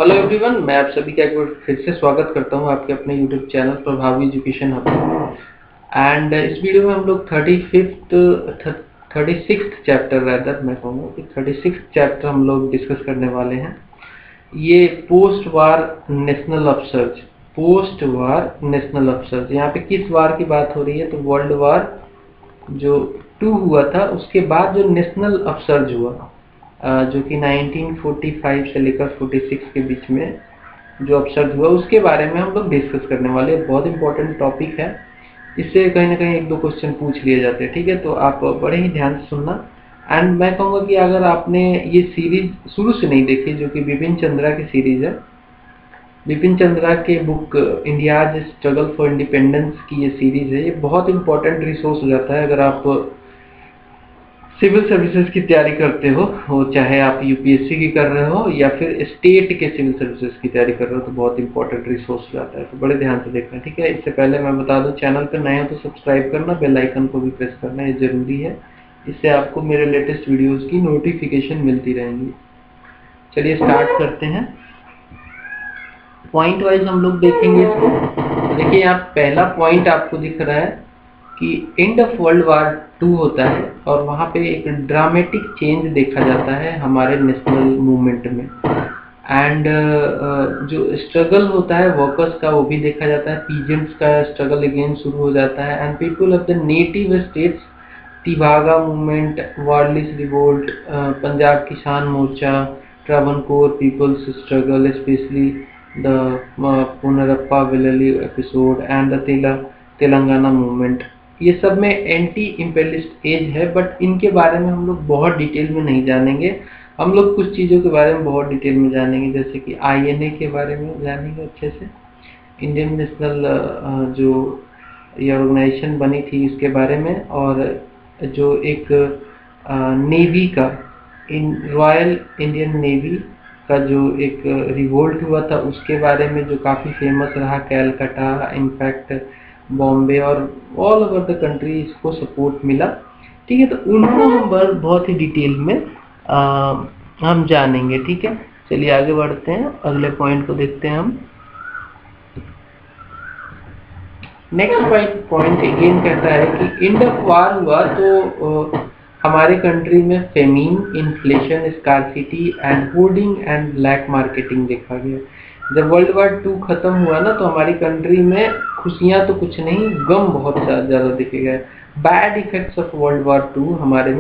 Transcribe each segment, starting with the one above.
Hello everyone, मैं आप सभी का एक बार फिर से स्वागत करता हूं आपके अपने यूट्यूब चैनल प्रभावी एजुकेशन हब। एंड इस वीडियो में हम लोग 36th चैप्टर रैदर मैं कहूँगा कि 36th चैप्टर हम लोग डिस्कस करने वाले हैं। ये पोस्ट वार नेशनल अपसर्ज, पोस्ट वार नेशनल अपसर्ज, यहाँ पे किस वार की बात हो रही है? तो वर्ल्ड वार जो 2 हुआ था उसके बाद जो नेशनल अपसर्ज हुआ, जो कि 1945 से लेकर 46 के बीच में जो अपसर्ज हुआ, उसके बारे में हम लोग डिस्कस करने वाले हैं। बहुत इंपॉर्टेंट टॉपिक है, इससे कहीं ना कहीं एक दो क्वेश्चन पूछ लिए जाते हैं। ठीक है, तो आप बड़े ही ध्यान से सुनना। एंड मैं कहूँगा कि अगर आपने ये सीरीज शुरू से नहीं देखी, जो कि बिपिन चंद्रा की सीरीज है, बिपिन चंद्रा के book India's struggle for independence की ये सीरीज है, ये बहुत इंपॉर्टेंट रिसोर्स हो जाता है अगर आप सिविल सर्विसेज की तैयारी करते हो, चाहे आप यूपीएससी की कर रहे हो या फिर स्टेट के सिविल सर्विसेज की तैयारी कर रहे हो, तो बहुत इंपॉर्टेंट रिसोर्स हो जाता है। तो बड़े ध्यान से देखना, ठीक है। इससे पहले मैं बता दूं, चैनल पर नए हो तो सब्सक्राइब करना, बेल आइकन को भी प्रेस करना, ये जरूरी है। इससे आपको मेरे लेटेस्ट वीडियोज की नोटिफिकेशन मिलती रहेंगी। चलिए स्टार्ट करते हैं। पॉइंट वाइज हम लोग देखेंगे इसको। तो देखिए, यहाँ पहला पॉइंट आपको दिख रहा है कि एंड ऑफ वर्ल्ड वार 2 होता है और वहाँ पे एक ड्रामेटिक चेंज देखा जाता है हमारे नेशनल मूवमेंट में। एंड जो स्ट्रगल होता है वर्कर्स का, वो भी देखा जाता है। पीजेंट्स का स्ट्रगल अगेन शुरू हो जाता है। And people of the native states, Tebhaga movement, Warlis revolt, Punjab Kisan Morcha, Travancore people's struggle, especially the Punnapra Vayalar episode and the Telangana movement, ये सब में एंटी इम्पेरियलिस्ट एज है। बट इनके बारे में हम लोग बहुत डिटेल में नहीं जानेंगे। हम लोग कुछ चीज़ों के बारे में बहुत डिटेल में जानेंगे, जैसे कि आईएनए के बारे में जानेंगे अच्छे से, इंडियन नेशनल जो ये ऑर्गेनाइजेशन बनी थी इसके बारे में, और जो एक नेवी का, रॉयल इंडियन नेवी का जो एक रिवोल्ट हुआ था उसके बारे में, जो काफ़ी फेमस रहा। कैलकाटा, इनफैक्ट बॉम्बे और ऑल ओवर द कंट्री इसको सपोर्ट मिला। ठीक है, तो उनको हम बहुत ही डिटेल में हम जानेंगे। ठीक है, चलिए आगे बढ़ते हैं, अगले पॉइंट को देखते हैं हम। नेक्स्ट पॉइंट अगेन कहता है कि एंड ऑफ वार हुआ तो हमारे कंट्री में famine, inflation, scarcity and hoarding and black marketing देखा गया। जब वर्ल्ड वार 2 खत्म हुआ ना, तो हमारी कंट्री में खुशियां तो कुछ नहीं, गम बहुत ज़्यादा देखे गए। Bad effects of world war 2 हमारे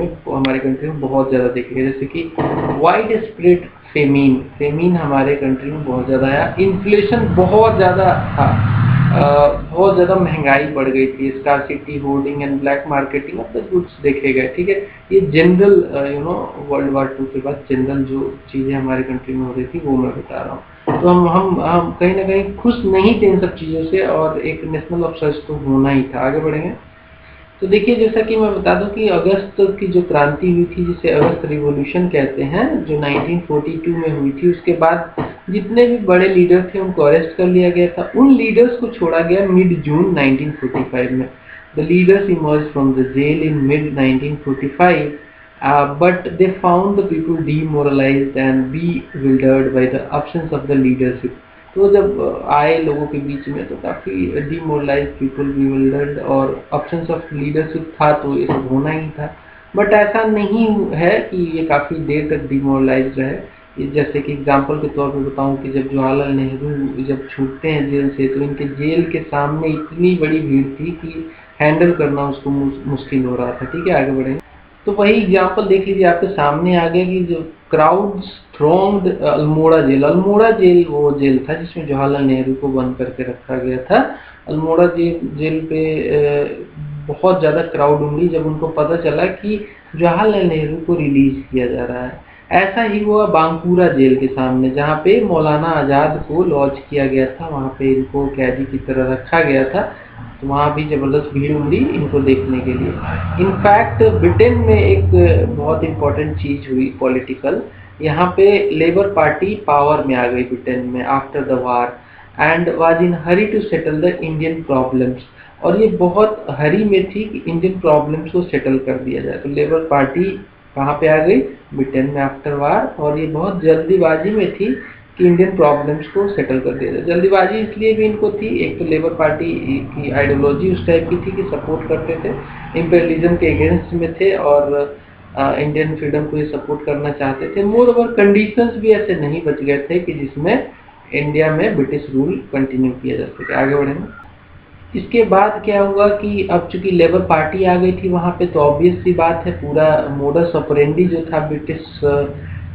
कंट्री में बहुत ज़्यादा देखे गए, जैसे कि वाइड स्प्रेड फेमीन हमारे कंट्री में बहुत ज़्यादा आया। इन्फ्लेशन बहुत ज़्यादा था, बहुत ज़्यादा महंगाई बढ़ गई थी। Scarcity, hoarding and black marketing of the goods देखे गए। ठीक है, ये जनरल वर्ल्ड वार 2 के बाद जनरल जो चीज़ें हमारी कंट्री में हो रही थी वो मैं बता रहा हूँ। तो हम कहीं ना कहीं खुश नहीं थे इन सब चीज़ों से, और एक नेशनल अपसर्ज तो होना ही था। आगे बढ़ेंगे तो देखिए, जैसा कि मैं बता दूं कि अगस्त की जो क्रांति हुई थी, जिसे अगस्त रिवॉल्यूशन कहते हैं, जो 1942 में हुई थी, उसके बाद जितने भी बड़े लीडर थे उनको अरेस्ट कर लिया गया था। उन लीडर्स को छोड़ा गया मिड जून 1945 में। The leaders emerge from the jail in mid 1945, but they found the people demoralized and bewildered by the absence of the leadership. तो जब आए लोगों के बीच में तो काफ़ी डिमोरलाइज पीपल, bewildered, और absence of leadership था, तो ये सब होना ही था। बट ऐसा नहीं है कि ये काफ़ी देर तक डिमोरलाइज रहे। जैसे कि एग्जांपल के तौर पे बताऊं कि जब जवाहरलाल नेहरू जब छूटते हैं जेल से, तो इनके जेल के सामने इतनी बड़ी भीड़ थी कि हैंडल करना उसको मुश्किल हो रहा था। ठीक है, आगे बढ़ेंगे। तो वही एग्जाम्पल देख लीजिए, आपके सामने आ गया कि जो क्राउड्स थ्रोंग्ड अल्मोड़ा जेल वो जेल था जिसमें जवाहरलाल नेहरू को बंद करके रखा गया था। अल्मोड़ा जेल पे बहुत ज़्यादा क्राउड उमड़ी जब उनको पता चला कि जवाहरलाल नेहरू को रिलीज किया जा रहा है। ऐसा ही हुआ बांकुरा जेल के सामने, जहाँ पे मौलाना आज़ाद को लॉन्च किया गया था, वहाँ पे इनको कैदी की तरह रखा गया था। तो वहाँ भी ज़बरदस्त भीड़ उमड़ी इनको देखने के लिए। इनफैक्ट ब्रिटेन में एक बहुत इम्पोर्टेंट चीज़ हुई पॉलिटिकल, यहाँ पे लेबर पार्टी पावर में आ गई ब्रिटेन में after the war, and was in hurry to settle the Indian problems. और ये बहुत हरी में थी कि इंडियन प्रॉब्लम्स को सेटल कर दिया जाए। तो लेबर पार्टी कहाँ पे आ गई? ब्रिटेन में आफ्टर वार। और ये बहुत जल्दीबाजी में थी कि इंडियन प्रॉब्लम्स को सेटल कर दिया जाए। जल्दीबाजी इसलिए भी इनको थी, एक तो लेबर पार्टी की आइडियोलॉजी उस टाइप की थी कि सपोर्ट करते थे, इम्पेरियलिज्म के अगेंस्ट में थे और इंडियन फ्रीडम को ये सपोर्ट करना चाहते थे। मोर ओवर कंडीशंस भी ऐसे नहीं बच गए थे कि जिसमें इंडिया में ब्रिटिश रूल कंटिन्यू किया जा सके। आगे बढ़ेंगे। इसके बाद क्या हुआ कि अब चूंकि लेबर पार्टी आ गई थी वहाँ पे, तो ऑब्वियस सी बात है पूरा मोडस ऑपरेंडी जो था ब्रिटिश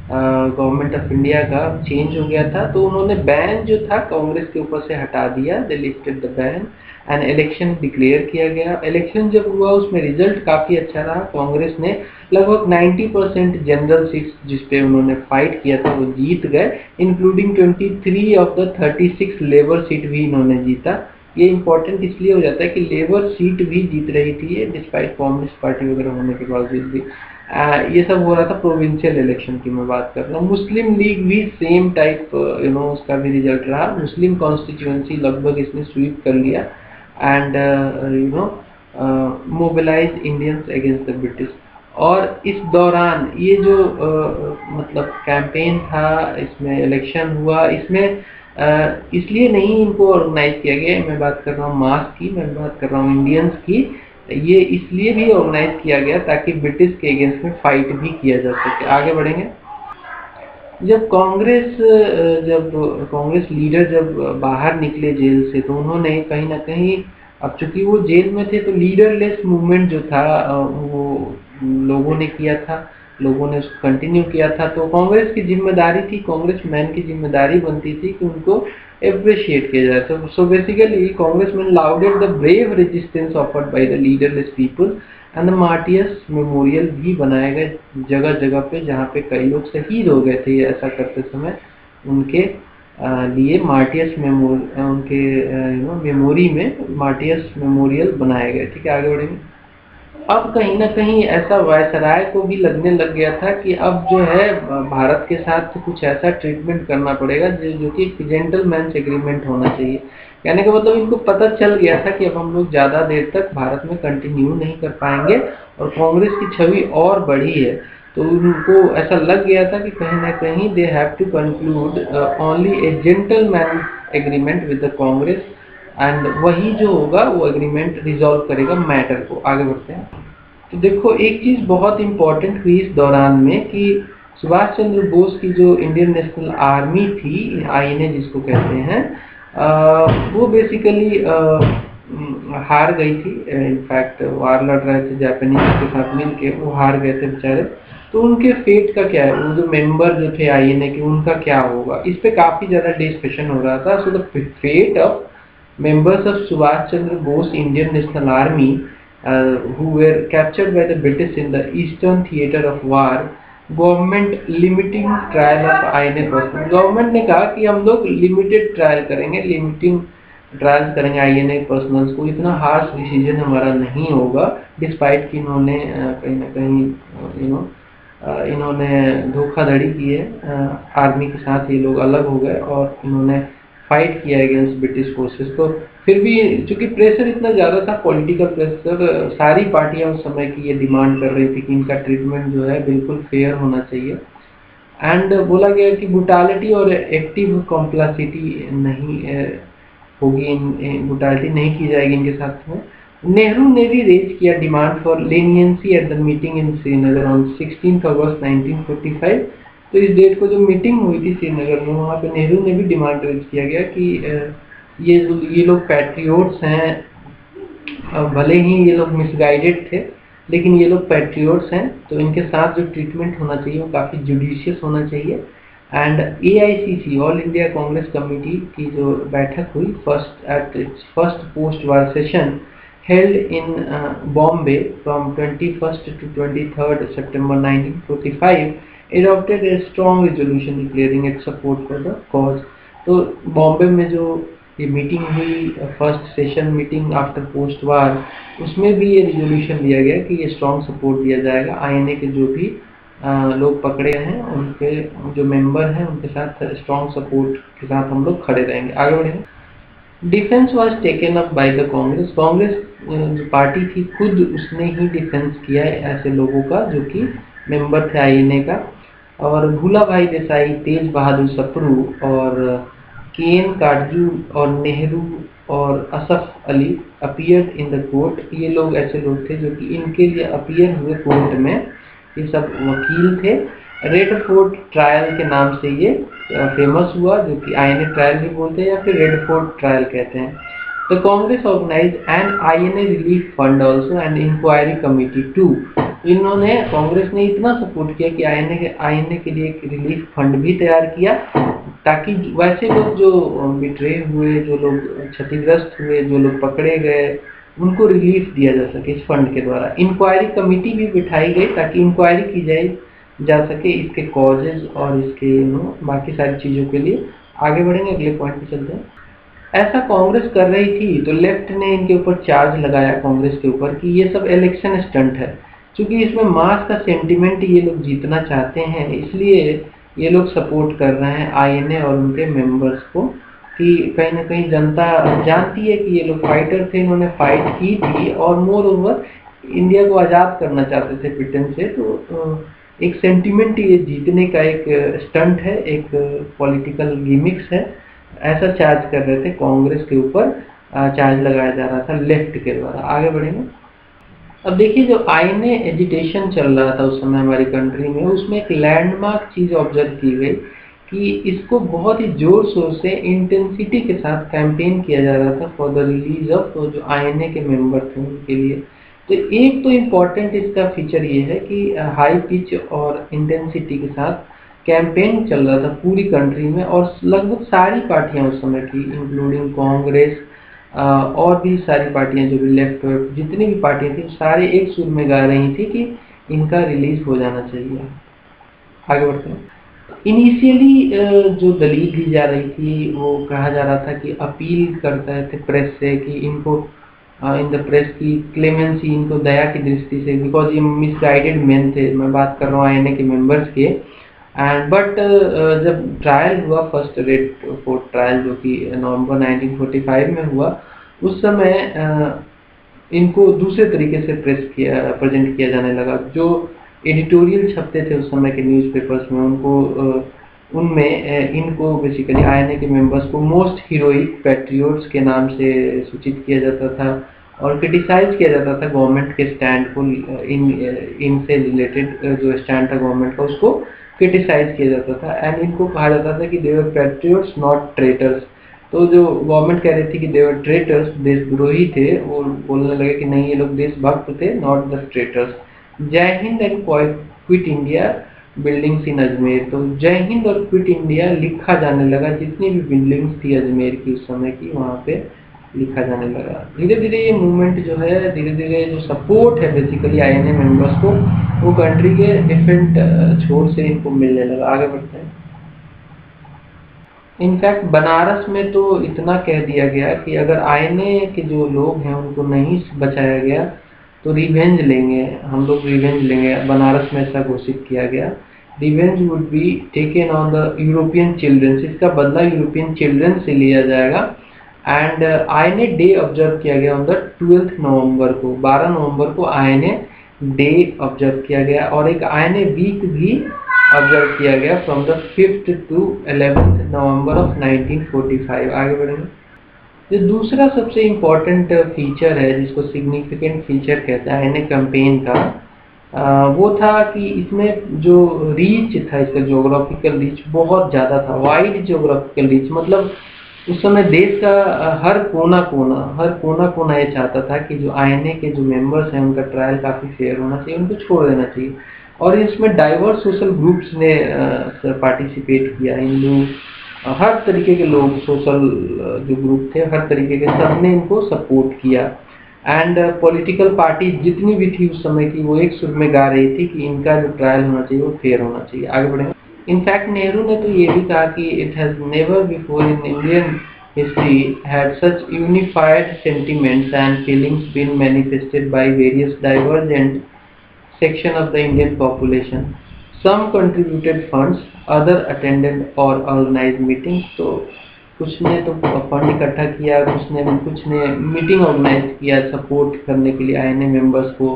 गवर्नमेंट ऑफ इंडिया का चेंज हो गया था। तो उन्होंने बैन जो था कांग्रेस के ऊपर से हटा दिया, they lifted the ban and election declare किया गया। इलेक्शन जब हुआ उसमें रिजल्ट काफ़ी अच्छा रहा, कांग्रेस ने लगभग 90% जनरल सीट्स जिस पे उन्होंने फाइट किया था वो जीत गए, including 23 of the 36 labour seat भी इन्होंने जीता। ये इंपॉर्टेंट इसलिए हो जाता है कि लेबर सीट भी जीत रही थी डिस्पाइट कम्युनिस्ट पार्टी वगैरह होने के बावजूद भी। ये सब हो रहा था प्रोविंशियल इलेक्शन की मैं बात कर रहा हूँ। मुस्लिम लीग भी सेम टाइप उसका भी रिजल्ट रहा, मुस्लिम कॉन्स्टिट्यूएंसी लगभग इसने स्वीप कर लिया and mobilise Indians against the British. और इस दौरान ये जो मतलब कैंपेन था, इसमें इलेक्शन हुआ, इसमें इसलिए नहीं इनको ऑर्गेनाइज किया गया, मैं बात कर रहा हूँ मास की, मैं बात कर रहा हूँ इंडियंस की, ये इसलिए भी ऑर्गेनाइज किया गया ताकि ब्रिटिश के अगेंस्ट में फाइट भी किया जा सके। आगे बढ़ेंगे। जब कांग्रेस लीडर जब बाहर निकले जेल से, तो उन्होंने कहीं ना कहीं, अब चूंकि वो जेल में थे तो लीडरलेस मूवमेंट जो था वो लोगों ने किया था, लोगों ने उसको कंटिन्यू किया था। तो कांग्रेस की जिम्मेदारी थी, कांग्रेसमैन की जिम्मेदारी बनती थी कि उनको अप्रिशिएट किया जाए। तो so basically congressmen lauded the brave resistance offered by the leaderless people and the martyrs memorial भी बनाए गए जगह जगह पे, जहाँ पे कई लोग शहीद हो गए थे ऐसा करते समय, उनके लिए मार्टियर्स उनके मेमोरी में मार्टियर्स मेमोरियल बनाए गए। ठीक है, आगे बढ़ेंगे। अब कहीं ना कहीं ऐसा वायसराय को भी लगने लग गया था कि अब जो है भारत के साथ कुछ ऐसा ट्रीटमेंट करना पड़ेगा जो कि जेंटलमैन्स एग्रीमेंट होना चाहिए। कहने का मतलब इनको पता चल गया था कि अब हम लोग ज़्यादा देर तक भारत में कंटिन्यू नहीं कर पाएंगे और कांग्रेस की छवि और बढ़ी है, तो उनको ऐसा लग गया था कि कहीं ना कहीं they have to conclude only a gentleman agreement with the Congress and वही जो होगा वो एग्रीमेंट रिजॉल्व करेगा मैटर को। आगे बढ़ते हैं। तो देखो एक चीज़ बहुत इंपॉर्टेंट हुई इस दौरान में कि सुभाष चंद्र बोस की जो इंडियन नेशनल आर्मी थी, आईएनए जिसको कहते हैं, वो बेसिकली हार गई थी। इनफैक्ट वार लड़ रहे थे जापानीज के साथ मिलके, वो हार गए थे बेचारे। तो उनके फेट का क्या है, वो जो मेंबर जो थे आईएनए के उनका क्या होगा, इस पे काफ़ी ज़्यादा डिस्कशन हो रहा था। So the fate of members of Subhash Chandra Bose Indian National Army who were captured by the British in the Eastern Theatre of War, government limiting trial of INA personal. Government ने कहा कि हम लोग limited trial करेंगे, limiting trials करेंगे INA personnels को, इतना harsh decision हमारा नहीं होगा, डिस्पाइट कि इन्होंने कहीं ना कहीं इन्होंने धोखाधड़ी की है आर्मी के साथ, ये लोग अलग हो गए और इन्होंने फाइट किया अगेंस्ट ब्रिटिश फोर्सेस। तो फिर भी चूंकि प्रेशर इतना ज़्यादा था, पॉलिटिकल प्रेशर, सारी पार्टियां उस समय की ये डिमांड कर रही थी कि इनका ट्रीटमेंट जो है बिल्कुल फेयर होना चाहिए एंड बोला गया कि ब्रुटैलिटी और एक्टिव कॉम्प्लासिटी नहीं होगी, ब्रुटैलिटी नहीं की जाएगी इनके साथ में। नेहरू ने भी रेज किया demand for leniency at the meeting in Srinagar on 16 August 1945। तो इस डेट को जो मीटिंग हुई थी श्रीनगर में, वहाँ पे नेहरू ने भी डिमांड रेज किया गया कि ये लोग पैट्रियोट्स हैं, भले ही ये लोग मिसगाइडेड थे लेकिन ये लोग पैट्रियोट्स हैं, तो इनके साथ जो ट्रीटमेंट होना चाहिए वो काफ़ी जुडिशियस होना चाहिए। And AICC all India Congress committee की जो बैठक हुई first post war session held in Bombay from 21st to 23rd September 1945 adopted a strong resolution declaring its support for the cause। तो बॉम्बे में जो ये मीटिंग हुई, first session meeting after post war, उसमें भी ये रिजोल्यूशन लिया गया कि ये स्ट्रॉन्ग सपोर्ट दिया जाएगा आईएनए के जो भी लोग पकड़े हैं, उनके जो मेंबर हैं उनके साथ स्ट्रॉन्ग सपोर्ट के साथ हम लोग खड़े रहेंगे। आगे बढ़ेंगे। Defence was taken up by the Congress. Congress जो पार्टी थी खुद उसने ही डिफेंस किया है ऐसे लोगों का जो कि मेंबर थे आईएनए का। और भूलाभाई देसाई, तेज बहादुर सप्रू और के एन काटजू और नेहरू और Asaf Ali appeared in the court. ये लोग ऐसे लोग थे जो कि इनके लिए अपीयर हुए कोर्ट में, ये सब वकील थे। रेड फोर्ट ट्रायल के नाम से ये फेमस हुआ, जो कि आईएनए ट्रायल भी बोलते हैं या फिर रेड फोर्ट ट्रायल कहते हैं। The Congress organise an INA relief fund also and inquiry committee too. इन्होंने, कांग्रेस ने इतना सपोर्ट किया कि आईएनए के लिए एक रिलीफ फंड भी तैयार किया, ताकि वैसे लोग जो बिट्रे हुए, जो लोग क्षतिग्रस्त हुए, जो लोग पकड़े गए, उनको रिलीफ दिया जा सके इस फंड के द्वारा। इंक्वायरी कमिटी भी बिठाई गई ताकि इंक्वायरी की जा सके इसके कॉजेज और इसके बाकी सारी चीज़ों के लिए। आगे बढ़ेंगे, अगले पॉइंट पे चलते हैं। ऐसा कांग्रेस कर रही थी तो लेफ्ट ने इनके ऊपर चार्ज लगाया कांग्रेस के ऊपर कि ये सब इलेक्शन स्टंट है, क्योंकि इसमें मास का सेंटिमेंट ये लोग जीतना चाहते हैं, इसलिए ये लोग सपोर्ट कर रहे हैं आईएनए और उनके मेंबर्स को, कि कहीं ना कहीं जनता जानती है कि ये लोग फाइटर थे, इन्होंने फाइट की थी और मोर ओवर इंडिया को आज़ाद करना चाहते थे ब्रिटेन से। तो एक सेंटिमेंट ये जीतने का एक स्टंट है, एक पॉलिटिकल गिमिक्स है, ऐसा चार्ज कर रहे थे कांग्रेस के ऊपर, चार्ज लगाया जा रहा था लेफ्ट के द्वारा। आगे बढ़ेंगे। अब देखिए, जो आईएनए एजिटेशन चल रहा था उस समय हमारी कंट्री में, उसमें एक लैंडमार्क चीज़ ऑब्जर्व की गई कि इसको बहुत ही जोर शोर से इंटेंसिटी के साथ कैंपेन किया जा रहा था फॉर द रिलीज ऑफ जो आईएनए के मेंबर थे उनके लिए। तो एक तो इम्पॉर्टेंट इसका फीचर ये है कि हाई पिच और इंटेंसिटी के साथ कैंपेन चल रहा था पूरी कंट्री में, और लगभग सारी पार्टियां उस समय की, इंक्लूडिंग कांग्रेस और भी सारी पार्टियां जो भी लेफ्ट जितनी भी पार्टियां थी, सारे एक सुर में गा रही थी कि इनका रिलीज हो जाना चाहिए। आगे बढ़ते हैं। इनिशियली जो दलील दी जा रही थी, वो कहा जा रहा था कि अपील करते थे प्रेस से कि इनको इन द प्रेस की क्लेमेंसी, इनको दया की दृष्टि से, बिकॉज ये मिसगाइडेड मैन थे, मैं बात कर रहा हूँ आईएनए के मेंबर्स के। एंड बट जब ट्रायल हुआ, फर्स्ट रेड फोर्ट ट्रायल जो कि नवंबर 1945 में हुआ, उस समय इनको दूसरे तरीके से प्रेजेंट किया जाने लगा। जो एडिटोरियल छपते थे उस समय के न्यूज़पेपर्स में, उनको उनमें इनको बेसिकली आईएनए के मेंबर्स को मोस्ट हीरोइक पैट्रियोट्स के नाम से सूचित किया जाता था और क्रिटिसाइज किया जाता था गवर्नमेंट के स्टैंड को, इनसे रिलेटेड जो स्टैंड था गवर्नमेंट का उसको क्रिटिसाइज किया जाता था। एंड इनको कहा जाता था कि दे वर पैट्रियोट्स नॉट ट्रेटर्स। तो जो गवर्नमेंट कह रही थी कि दे वर ट्रेटर्स, देशद्रोही थे, वो बोलने लगे कि नहीं, ये लोग देशभक्त थे, not the traitors. Jai Hind and quit India buildings in Ajmer. तो जय हिंद और क्विट इंडिया लिखा जाने लगा, जितनी भी बिल्डिंग्स थी अजमेर की उस समय की, वहाँ पे लिखा जाने लगा। धीरे धीरे ये मूवमेंट जो है, धीरे धीरे जो सपोर्ट है बेसिकली आईएनए मेंबर्स को, वो कंट्री के डिफरेंट छोर से इनको मिलने लगा। आगे बढ़ते हैं। इनफैक्ट बनारस में तो इतना कह दिया गया कि अगर आईएनए के जो लोग हैं उनको नहीं बचाया गया तो रिवेंज लेंगे, हम लोग रिवेंज लेंगे। बनारस में ऐसा घोषित किया गया, revenge would be taken on the European childrens, इसका बदला यूरोपियन चिल्ड्रन से लिया जाएगा। एंड आईएनए डे ऑब्जर्व किया गया ऑन द 12 नवंबर को, 12 नवंबर को आईएनए डे ऑब्जर्व किया गया, और एक आईएनए वीक भी ऑब्जर्व किया गया from the 5th to 11th November of 1945। आगे बढ़ेंगे। जो दूसरा सबसे इम्पोर्टेंट फीचर है, जिसको सिग्निफिकेंट फीचर कहते हैं आईएनए कैंपेन का, वो था कि इसमें जो रीच था, इसका ज्योग्राफिकल रीच बहुत ज़्यादा था, वाइड ज्योग्राफिकल रीच। मतलब उस समय देश का हर कोना कोना ये चाहता था कि जो आईएनए के जो मेंबर्स हैं उनका ट्रायल काफ़ी फेयर होना चाहिए, उनको छोड़ देना चाहिए। और इसमें डाइवर्स सोशल ग्रुप्स ने पार्टिसिपेट किया, हिंदू, हर तरीके के लोग, सोशल जो ग्रुप थे, हर तरीके के, सबने इनको सपोर्ट किया। एंड पॉलिटिकल पार्टी जितनी भी थी उस समय की, वो एक सुर में गा रही थी कि इनका जो ट्रायल होना चाहिए वो फेयर होना चाहिए। आगे बढ़ेंगे। इनफैक्ट नेहरू ने तो ये भी कहा कि it has never before in Indian history had such unified sentiments and feelings been manifested by various divergent section of the Indian population. Some contributed funds, other attended or organized meetings। तो कुछ ने तो fund इकट्ठा किया, कुछ ने meeting organise किया support करने के लिए आईएनए मेंबर्स को,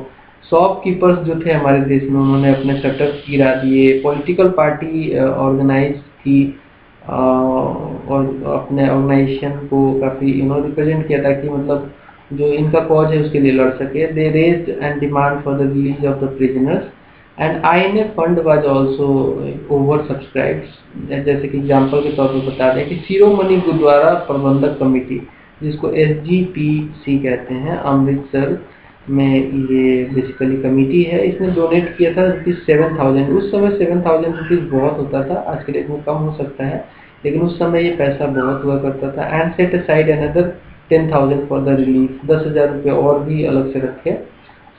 शॉपकीपर्स जो थे हमारे देश में, उन्होंने अपने शटर्स गिरा दिए। पॉलिटिकल पार्टी ऑर्गेनाइज की और अपने ऑर्गेनाइजेशन को काफ़ी रिप्रेजेंट किया था कि मतलब जो इनका कॉज है उसके लिए लड़ सके। They raised and demand for the release of the prisoners and INA fund was also over subscribed. जैसे कि एग्जांपल के तौर पर बता दें कि शिरोमणि गुरुद्वारा प्रबंधक कमेटी, जिसको SGPC कहते हैं, अमृतसर में ये बेसिकली कमेटी है, इसने डोनेट किया था ₹7,000। उस समय ₹7,000 बहुत होता था, आज के डेट में कम हो सकता है, लेकिन उस समय ये पैसा बहुत हुआ करता था। And set aside another 10,000 for the relief, 10,000 रुपये और भी अलग से रखे।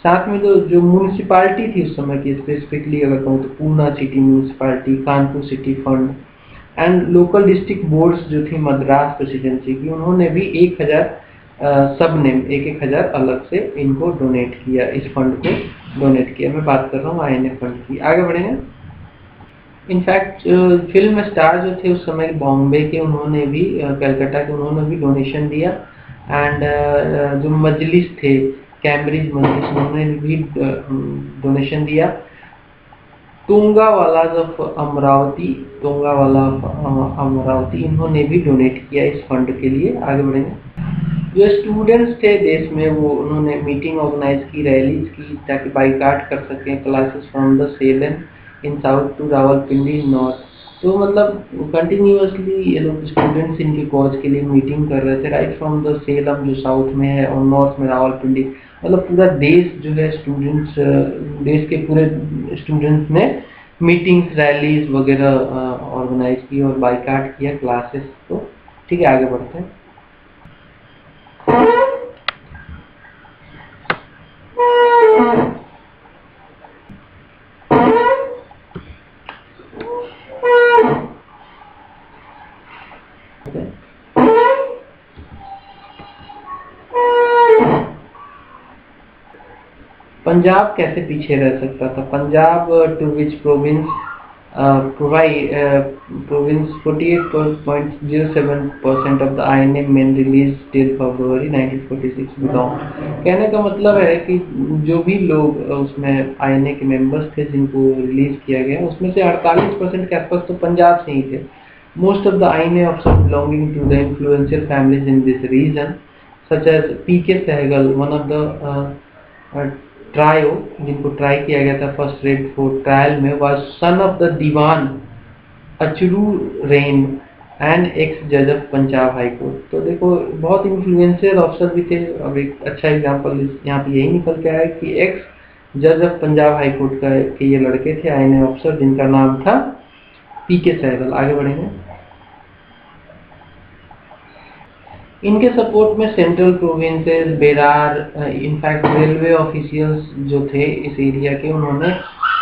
साथ में जो म्यूनिसिपालिटी थी उस समय की, स्पेसिफिकली अगर कहूँ तो Poona city municipality, Kanpur city fund and local district boards जो थी मद्रास प्रेसिडेंसी की, उन्होंने भी 1,000 सब ने 1,000 अलग से इनको डोनेट किया, इस फंड को डोनेट किया। मैं बात कर रहा हूँ INA फंड की। आगे बढ़ेंगे। इनफैक्ट फिल्म स्टार जो थे उस समय बॉम्बे के, उन्होंने भी कलकत्ता के, उन्होंने भी डोनेशन दिया। एंड जो मजलिस थे, कैम्ब्रिज मजलिस, उन्होंने भी डोनेशन दिया। तोंगावाला ऑफ अमरावती, तोंगावाला अमरावती, इन्होंने भी डोनेट किया इस फंड के लिए। आगे बढ़ेंगे। जो स्टूडेंट्स थे देश में, वो उन्होंने मीटिंग ऑर्गेनाइज की, रैलीज की, ताकि बाइकाट कर सकें classes from the Salem in south to Rawalpindi north. तो मतलब कंटिन्यूअसली ये लोग स्टूडेंट्स इनके कॉज के लिए मीटिंग कर रहे थे, राइट फ्रॉम द सेलम जो साउथ में है और नॉर्थ में रावलपिंडी। मतलब पूरा देश जो है स्टूडेंट्स, देश के पूरे स्टूडेंट्स ने मीटिंग्स, रैलीज वगैरह ऑर्गेनाइज की और बाइकाट किया क्लासेस को। ठीक है, आगे बढ़ते हैं। पंजाब कैसे पीछे रह सकता था? Punjab to which province province 48.07% of the INA men released till February 1946 बताओ। कहने का मतलब है कि जो भी लोग उसमें INA के मेंबर्स थे जिनको रिलीज किया गया, उसमें से 48% के आसपास तो पंजाब से ही थे। Most of the INA officers belonging to the influential families in this region, such as PK Sahgal, one of the trio, जिनको ट्राई किया गया था फर्स्ट रेड फोर्ट ट्रायल में, was son of the Diwan Achru Ram and ex जज of Punjab High Court. तो देखो बहुत influential officer भी थे। अब एक अच्छा एग्जांपल यहाँ पे यही निकल के आया कि एक्स जज ऑफ पंजाब हाई कोर्ट के ये लड़के थे INA ऑफिसर, जिनका नाम था PK सहगल। आगे बढ़ेंगे। इनके सपोर्ट में central provinces, Berar, in fact railway officials जो थे इस एरिया के, उन्होंने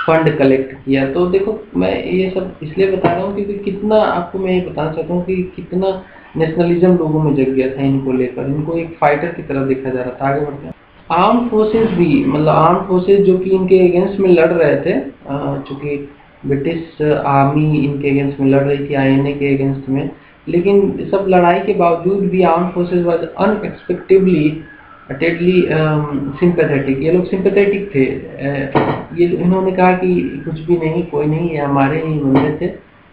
फंड कलेक्ट किया। तो देखो मैं ये सब इसलिए बता रहा हूँ क्योंकि कितना आपको मैं ये बताना चाहता हूँ कि कितना नेशनलिज्म लोगों में जग गया था इनको लेकर, इनको एक फाइटर की तरह देखा जा रहा था। आगे बढ़ते हैं। आर्म फोर्सेज भी, मतलब आर्म फोर्सेज जो कि इनके अगेंस्ट में लड़ रहे थे, चूँकि ब्रिटिश आर्मी इनके अगेंस्ट में लड़ रही थी INA के अगेंस्ट में, लेकिन सब लड़ाई के बावजूद भी arm forces was unexpectedly deadly sympathetic. ये लोग सिंपैथेटिक थे। ये इन्होंने कहा कि कुछ भी नहीं, कोई नहीं, ये हमारे ही बंदे थे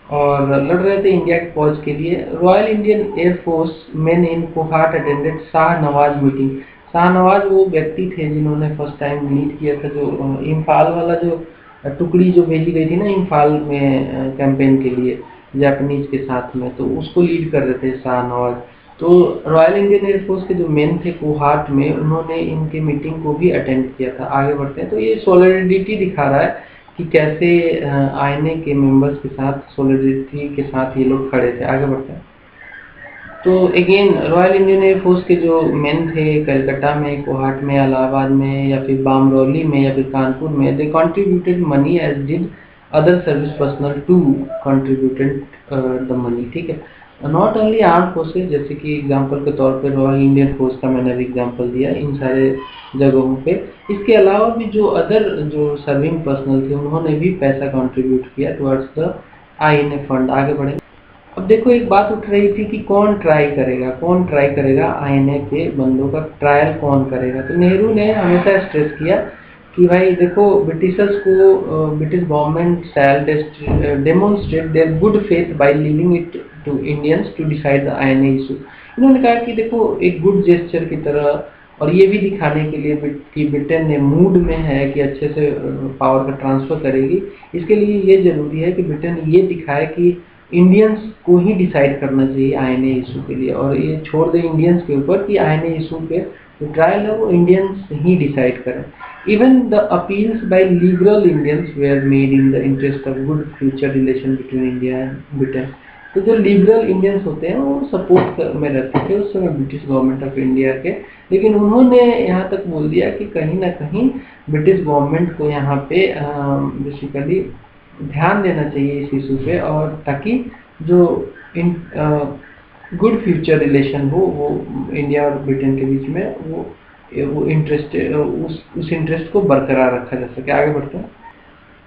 और लड़ रहे थे इंडिया की फौज के लिए। रॉयल इंडियन एयरफोर्स मेन इन कोहाट अटेंडेड शाह नवाज मीटिंग। शाह नवाज वो व्यक्ति थे जिन्होंने फर्स्ट टाइम लीड किया था, जो इम्फाल वाला जो टुकड़ी जो भेजी गई थी ना इम्फाल में कैंपेन के लिए जापानीज के साथ में, तो उसको लीड कर रहे थे शाह नवाज। तो रॉयल इंडियन एयरफोर्स के जो मेन थे कोहाट में, उन्होंने इनके मीटिंग को भी अटेंड किया था। आगे बढ़ते हैं। तो ये सोलिडरिटी दिखा रहा है कि कैसे INA के मेंबर्स के साथ सोलिडरिटी के साथ ये लोग खड़े थे। आगे बढ़ते हैं। तो अगेन रॉयल इंडियन एयरफोर्स के जो मेन थे कलकत्ता में, कोहाट में, इलाहाबाद में, या फिर बामरौली में, या फिर कानपुर में, they contributed money as did other service personnel to contributed the money. ठीक है, नॉट ओनली आर्म फोर्सेज, जैसे कि एग्जांपल के तौर पे रॉयल इंडियन फोर्स का मैंने अभी एग्जांपल दिया इन सारे जगहों पे। इसके अलावा भी जो अदर जो सर्विंग पर्सनल थे उन्होंने भी पैसा कंट्रीब्यूट किया टुवर्ड्स द INA फंड। आगे बढ़े। अब देखो एक बात उठ रही थी कि कौन ट्राई करेगा INA के बंदों का ट्रायल कौन करेगा। तो नेहरू ने हमेशा स्ट्रेस किया कि भाई देखो ब्रिटिशर्स को British government shall demonstrate their good faith by leaving it to Indians to decide the INA issue. इन्होंने कहा कि देखो एक गुड जेस्चर की तरह, और ये भी दिखाने के लिए कि ब्रिटेन ने मूड में है कि अच्छे से पावर का ट्रांसफर करेगी, इसके लिए ये जरूरी है कि ब्रिटेन ये दिखाए कि इंडियंस को ही डिसाइड करना चाहिए आईएनए इशू के लिए, और ये छोड़ दे इंडियंस के ऊपर कि आईएनए इशू पे जो ट्रायल है वो इंडियंस ही डिसाइड करें। Even the appeals by liberal Indians were made in the interest of good future relation between India and Britain. तो जो लिबरल इंडियंस होते हैं वो सपोर्ट में रहते थे उस समय ब्रिटिश गवर्नमेंट ऑफ इंडिया के, लेकिन उन्होंने यहाँ तक बोल दिया कि कहीं ना कहीं ब्रिटिश गवर्नमेंट को यहाँ पे बेसिकली ध्यान देना चाहिए इस इशू पे, और ताकि जो गुड फ्यूचर रिलेशन हो वो इंडिया और ब्रिटेन के बीच में वो इंटरेस्ट उस इंटरेस्ट को बरकरार रखा जा सके। आगे बढ़ते हैं।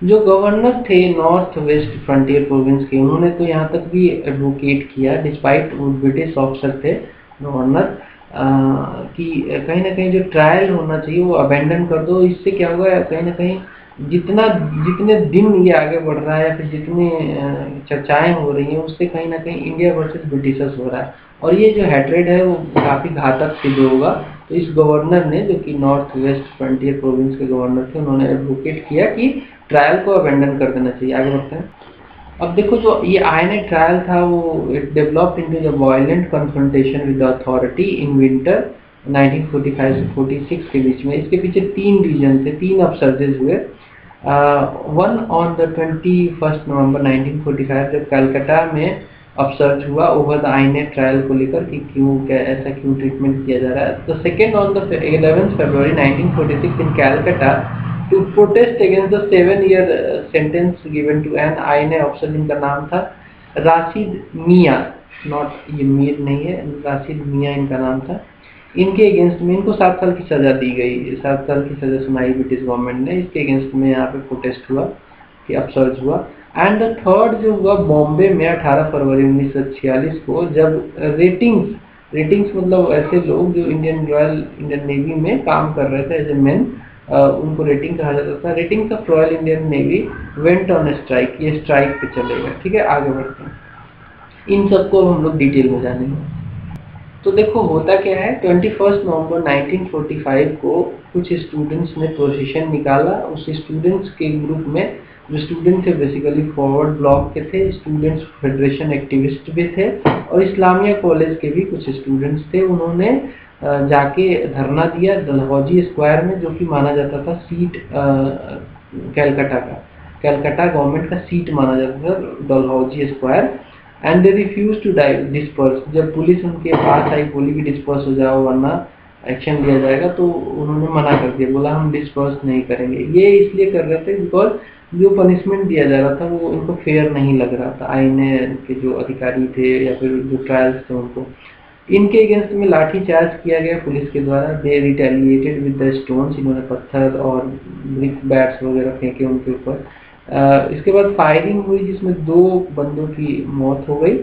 जो गवर्नर थे नॉर्थ वेस्ट फ्रंटियर प्रोविंस के, उन्होंने तो यहाँ तक भी एडवोकेट किया, डिस्पाइट वो ब्रिटिश ऑफिसर थे गवर्नर, कि कहीं ना कहीं जो ट्रायल होना चाहिए वो अबेंडन कर दो। इससे क्या होगा, कहीं ना कहीं जितने दिन ये आगे बढ़ रहा है या फिर जितनी चर्चाएं हो रही हैं उससे कहीं ना कहीं इंडिया वर्सेस ब्रिटिशर्स हो रहा है, और ये जो हैट्रेड है वो काफ़ी घातक सिद्ध होगा। तो इस गवर्नर ने, जो कि नॉर्थ वेस्ट फ्रंटियर प्रोविंस के गवर्नर थे, उन्होंने एडवोकेट किया कि ट्रायल को अबेंडन कर देना चाहिए। आगे बढ़ते हैं। अब देखो जो ये आईएनए ट्रायल था वो it developed into the violent confrontation with the authority in winter 1945 से 46 के बीच में। इसके पीछे 3 रीजन थे, 3 अपसर्जेस हुए। वन ऑन द 21 नवंबर 1945 जब कलकत्ता में अपसर्ज हुआ ओवर द आईएनए ट्रायल को लेकर कि ऐसा क्यों ट्रीटमेंट किया जा रहा है। तो second on the 11 February 1946 in Calcutta to protest against the 7-year sentence given to an INA officer जिनका नाम था राशिद मियां, नॉट ये मीर नहीं है, राशिद मियां इनका नाम था। इनके अगेंस्ट में इनको 7 साल की सजा दी गई, 7 साल की सजा सुनाई ब्रिटिश गवर्नमेंट ने। इसके अगेंस्ट में यहाँ पे प्रोटेस्ट हुआ कि अपसर्ज हुआ। एंड द थर्ड जो हुआ बॉम्बे में 18 फरवरी 1946 को, जब रेटिंग्स मतलब ऐसे लोग जो रॉयल इंडियन नेवी में काम कर रहे थे एज ए मैन, उनको रेटिंग कहा जाता था। Ratings of royal Indian navy went on strike, ये स्ट्राइक पे चलेगा। ठीक है, आगे बढ़ते हैं। इन सबको हम लोग डिटेल में जानेंगे। तो देखो होता क्या है, 21 नवंबर 1945 को कुछ स्टूडेंट्स ने प्रोसेशन निकाला। उस स्टूडेंट्स के ग्रुप में जो स्टूडेंट थे बेसिकली फॉरवर्ड ब्लॉक के थे, स्टूडेंट्स फेडरेशन एक्टिविस्ट भी थे, और इस्लामिया कॉलेज के भी कुछ स्टूडेंट्स थे। उन्होंने जाके धरना दिया डलहौजी स्क्वायर में, जो कि माना जाता था सीट कैलकाटा गवर्नमेंट का सीट माना जाता था Dalhousie square. And they refuse to disperse. जब पुलिस उनके पास आई बोली कि डिस्पर्स हो जाओ वरना एक्शन लिया जाएगा, तो उन्होंने मना कर दिया, बोला हम डिस्पर्स नहीं करेंगे। ये इसलिए कर रहे थे बिकॉज जो पनिशमेंट दिया जा रहा था वो इनको फेयर नहीं लग रहा था, आईएनए के जो अधिकारी थे या फिर जो ट्रायल्स थे उनको। इनके अगेंस्ट में लाठी चार्ज किया गया पुलिस के द्वारा। दे रिटेलिएटेड विद द स्टोन्स, इन्होंने पत्थर और ब्रिक बैट्स वगैरह फेंके उनके ऊपर। इसके बाद फायरिंग हुई जिसमें 2 बंदों की मौत हो गई,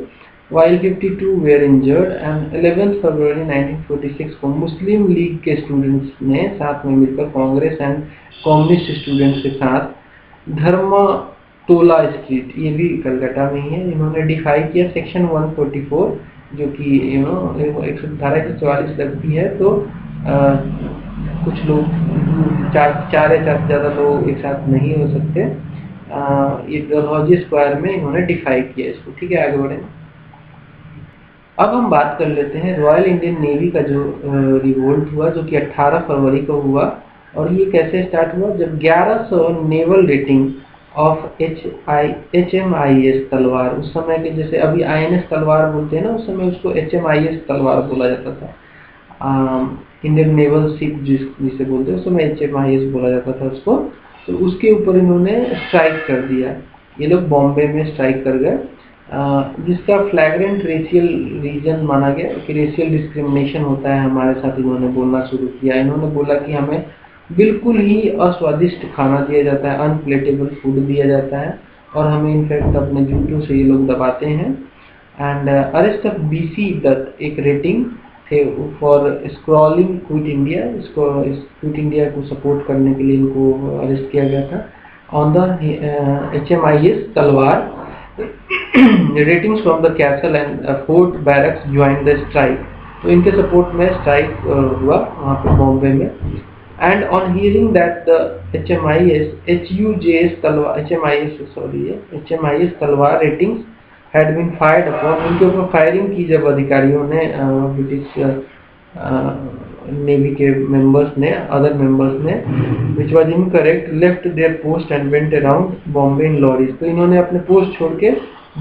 while 52 were injured। And 11 February 1946 को मुस्लिम लीग के स्टूडेंट्स ने साथ में मिलकर कांग्रेस एंड कम्युनिस्ट स्टूडेंट्स के साथ धर्मतोला स्ट्रीट, ये भी कलकत्ता में ही है, इन्होंने डिफाई किया सेक्शन 144 जो कि धारा 144 लगती है। तो कुछ लोग 4 या 4 से ज़्यादा लोग एक साथ नहीं हो सकते। ये डलहौजी स्क्वायर में इन्होंने डिफाई किया इसको। ठीक है, आगे बढ़ें। अब हम बात कर लेते हैं रॉयल इंडियन नेवी का जो रिवोल्ट हुआ, जो कि 18 फरवरी को हुआ। और ये कैसे स्टार्ट हुआ, जब 1100 नेवल रेटिंग ऑफ HMIS तलवार, उस समय के जैसे अभी INS तलवार बोलते हैं ना, उस समय उसको HMIS तलवार बोला जाता था। इंडियन नेवल शिप जिसे बोलते हैं उस समय HMIS बोला जाता था उसको। तो उसके ऊपर इन्होंने स्ट्राइक कर दिया, ये लोग बॉम्बे में स्ट्राइक कर गए, जिसका फ्लैग्रेंट रेशियल रीजन माना गया कि रेशियल डिस्क्रिमिनेशन होता है हमारे साथ। इन्होंने बोलना शुरू किया, इन्होंने बोला कि हमें बिल्कुल ही अस्वादिष्ट खाना दिया जाता है, अनप्लेटेबल फूड दिया जाता है, और हमें इनफैक्ट अपने जूतों से ये लोग दबाते हैं। And arrest of BC Dutt, एक रेटिंग थे फॉर स्क्रॉलिंग क्विट इंडिया, इसको क्विट इंडिया को सपोर्ट करने के लिए इनको अरेस्ट किया गया था on the HMIS Talwar. Ratings from the castle and fort barracks join the strike, तो इनके सपोर्ट में स्ट्राइक हुआ वहाँ पे बॉम्बे में। And on hearing that the HMIS Talwar ratings had been fired upon, उनके ऊपर फायरिंग की जब अधिकारियों ने, ब्रिटिश नेवी के मेंबर्स ने, अदर मेंबर्स ने, which was incorrect, left their post and went around Bombay in lorries, तो इन्होंने अपने पोस्ट छोड़ के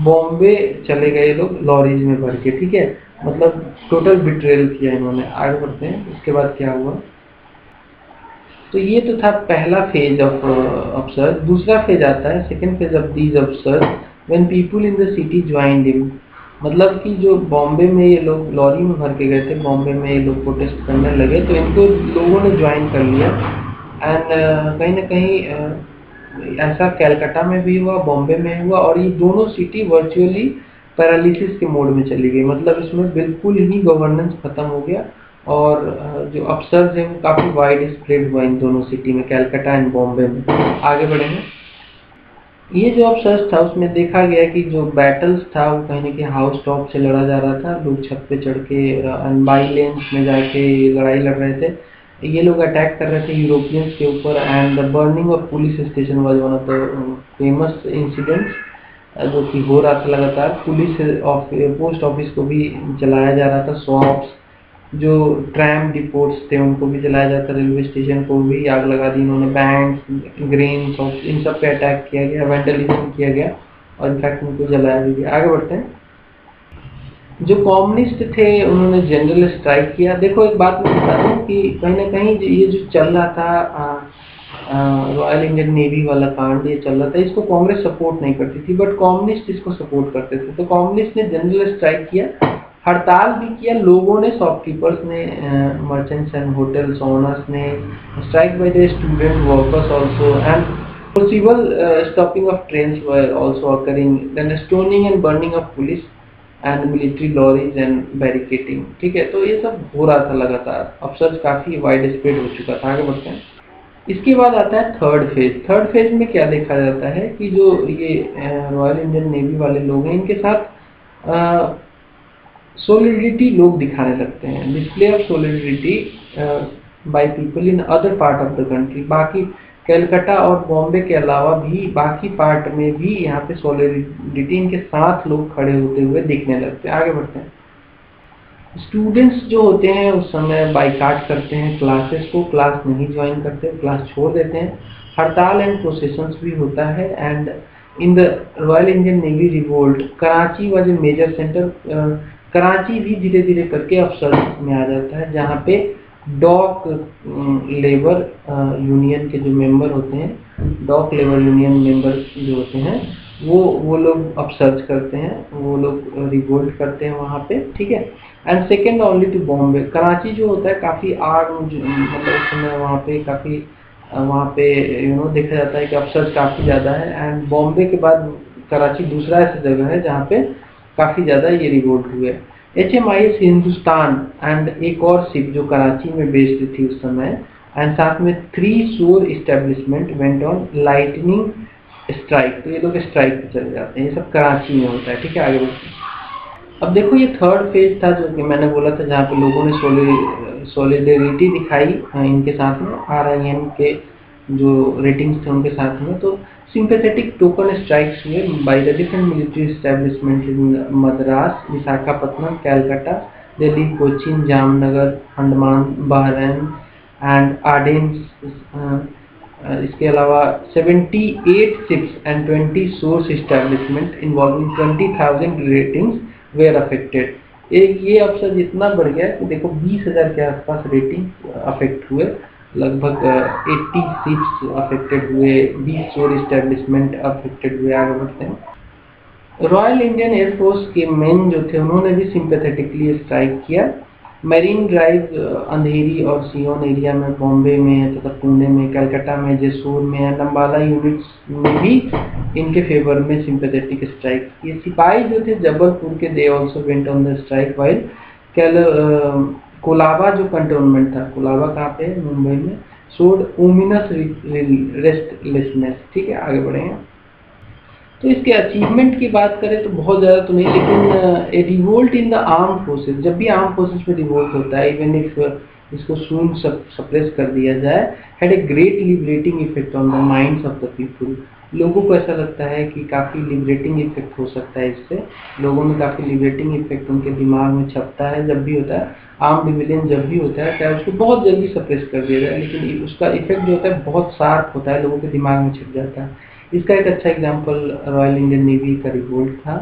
बॉम्बे चले गए लोग लॉरीज में भर के, ठीक है, मतलब टोटल बिट्रेल किया इन्होंने। आगे बढ़ते हैं, इसके बाद क्या हुआ। तो ये तो था पहला फेज ऑफ अपसर्ज। दूसरा फेज आता है, second phase of these upsurge, when people in the city joined him, मतलब कि जो बॉम्बे में ये लोग लॉरी में भर के गए थे, बॉम्बे में ये लोग प्रोटेस्ट करने लगे, तो इनको लोगों ने ज्वाइन कर लिया। एंड कहीं ना कहीं ऐसा कैलकाटा में भी हुआ, बॉम्बे में हुआ, और ये दोनों सिटी वर्चुअली पैरालिसिस के मोड में चली गई, मतलब इसमें बिल्कुल ही गवर्नेंस खत्म हो गया। और जो अपसर्ज है वो काफ़ी वाइड स्प्रेड हुआ इन दोनों सिटी में, कैलकाटा एंड बॉम्बे में। आगे बढ़ेंगे। ये जो अपसर्ज था उसमें देखा गया कि जो बैटल्स था वो कहीं ना कहीं हाउस टॉप से लड़ा जा रहा था, लोग छत पे चढ़ के बाई लेन्स में जाके लड़ाई लड़ रहे थे, ये लोग अटैक कर रहे थे यूरोपियंस के ऊपर। And the burning of police station was one of the famous incidents जो कि हो रहा था लगातार। पुलिस पोस्ट ऑफिस को भी जलाया जा रहा था, शॉप्स, जो ट्रैम डिपोट्स थे उनको भी जलाया जाता, रेलवे स्टेशन को भी आग लगा दी इन्होंने, बैंक, ग्रेन शॉप्स, इन सब पे अटैक किया गया, वेंडलिज्म किया गया और इनफैक्ट उनको जलाया भी गया। आगे बढ़ते हैं। जो कम्युनिस्ट थे उन्होंने जनरल स्ट्राइक किया। देखो एक बात मैं बता दूं कि कहीं ना कहीं ये जो चल रहा था रॉयल इंडियन नेवी वाला कांड ये चल रहा था, इसको कांग्रेस सपोर्ट नहीं करती थी, बट कम्युनिस्ट इसको सपोर्ट करते थे। तो कम्युनिस्ट ने जनरल स्ट्राइक किया, हड़ताल भी किया लोगों ने, शॉपकीपर्स ने, मर्चेंट्स एंड होटल्स ओनर्स ने, strike by the student workers also, and possible stopping of trains were also occurring, then stoning and burning of police and military lorries and barricading, ठीक है। तो ये सब हो रहा था लगातार, अपसर्ज काफी वाइड स्प्रेड हो चुका था। आगे बढ़ते हैं। इसके बाद आता है थर्ड फेज। थर्ड फेज में क्या देखा जाता है कि जो ये रॉयल इंडियन नेवी वाले लोग हैं, इनके साथ सोलिडिटी लोग दिखाने लगते हैं, display of solidity by people in other part of the country. बाकी कैलकाटा और बॉम्बे के अलावा भी बाकी पार्ट में भी यहाँ पे सोलिडिटी इनके साथ लोग खड़े होते हुए दिखने लगते हैं। आगे बढ़ते हैं। स्टूडेंट्स जो होते हैं उस समय बाइकाट करते हैं क्लासेस को, क्लास नहीं ज्वाइन करते, क्लास छोड़ देते हैं। हड़ताल एंड प्रोसेशंस भी होता है। And in the Royal Indian Navy revolt Karachi was a major centre. Karachi भी धीरे धीरे करके अपसर्ज में आ जाता है, जहाँ पे डॉक लेबर यूनियन के जो मेंबर होते हैं, डॉक लेबर यूनियन मेंबर्स जो होते हैं वो लोग अपसर्ज करते हैं, वो लोग रिवोल्ट करते हैं वहाँ पे, ठीक है। And second only to Bombay. Karachi जो होता है काफ़ी आग, मतलब उस समय वहाँ पे काफ़ी देखा जाता है कि अपसर्ज काफ़ी ज़्यादा है। एंड बॉम्बे के बाद कराची दूसरा ऐसा जगह है जहाँ पे काफ़ी ज़्यादा ये रिवोल्ट हुए। HMIS हिंदुस्तान एंड एक और शिप जो कराची में बेस्ड थी उस समय, एंड साथ में 3 शोर establishment went on lightning strike. तो ये लोग स्ट्राइक पे चले जाते हैं, ये सब कराची में होता है, ठीक है। आगे बढ़ते हैं। अब देखो ये थर्ड फेज था जो कि मैंने बोला था, जहाँ पे लोगों ने सोलिडेरिटी दिखाई इनके साथ में, RIN के जो रेटिंग्स थे उनके साथ में। तो सिंपैथेटिक टोकन स्ट्राइक्स हुए by the different military establishment in Madras, Visakhapatnam, Calcutta, Delhi, Cochin, Jamnagar, Andaman, Bahrain and Aden. इसके अलावा 78 ships and 20 shore establishment involving 20,000 ratings were affected. एक ये अपसर्ज इतना बढ़ गया कि देखो 20,000 के आसपास रेटिंग अफेक्ट हुए, लगभग 80 शिप्स अफेक्टेड हुए, 20 शोर इस्टेब्लिशमेंट अफेक्टेड हुए। आगे बढ़ते हैं। रॉयल इंडियन एयरफोर्स के मेन जो थे उन्होंने भी सिंपैथेटिकली स्ट्राइक किया। मरीन ड्राइव, अंधेरी और सियोन एरिया में, बॉम्बे में तथा पुणे में, कलकत्ता में, जैसलमेर में, अंबाला यूनिट्स में भी इनके फेवर में सिंपैथेटिक स्ट्राइक किए। सिपाही जो थे जबलपुर के, they also went on the strike, while Colaba जो कंटोनमेंट था, कोलाबा कहाँ पे है, मुंबई में, शोड ओमिनस रेस्टलेसनेस। ठीक है, आगे बढ़ेंगे। तो इसके अचीवमेंट की बात करें तो बहुत ज़्यादा तो नहीं, लेकिन a revolt in the arm forces, जब भी आर्म फोर्सेस में रिवोल्ट होता है, इवन इफ इसको सून सप्रेस कर दिया जाए, had a great liberating effect on the minds of the people. लोगों को ऐसा लगता है कि काफ़ी लिबरेटिंग इफेक्ट हो सकता है इससे, लोगों में काफ़ी लिबरेटिंग इफेक्ट उनके दिमाग में छपता है जब भी होता है। आर्म रिविलियन जब भी होता है, चाहे उसको बहुत जल्दी सप्रेस कर दिया जाए, लेकिन उसका इफेक्ट जो होता है बहुत शार्प होता है, लोगों के दिमाग में छप जाता है। इसका एक अच्छा एग्जांपल रॉयल इंडियन नेवी का रिवोल्ट था,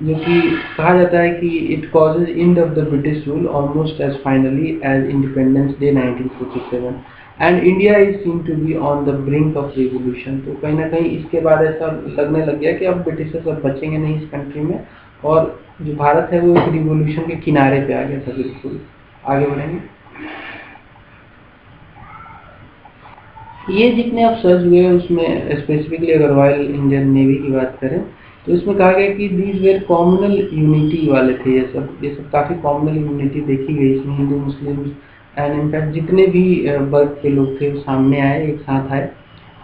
जो कि कहा जाता है कि it causes end of the British rule almost as finally as Independence Day 1947 and India is seen to be on the brink of revolution. तो कहीं ना कहीं इसके बाद ऐसा लगने लग गया कि अब ब्रिटिशर्स अब बचेंगे नहीं इस कंट्री में, और जो भारत है वो एक रिवोल्यूशन के किनारे पे आ गया था बिल्कुल। आगे बढ़ेंगे। ये जितने अब सर्च हुए उसमें स्पेसिफिकली अगर रॉयल इंडियन नेवी की बात करें तो इसमें कहा गया कि दीज वेर कॉम्युनल यूनिटी वाले थे। ये सब काफ़ी कॉम्युनल यूनिटी देखी गई इसमें, हिंदू मुस्लिम एंड इनफैक्ट जितने भी वर्ग के लोग थे वो सामने आए, एक साथ आए।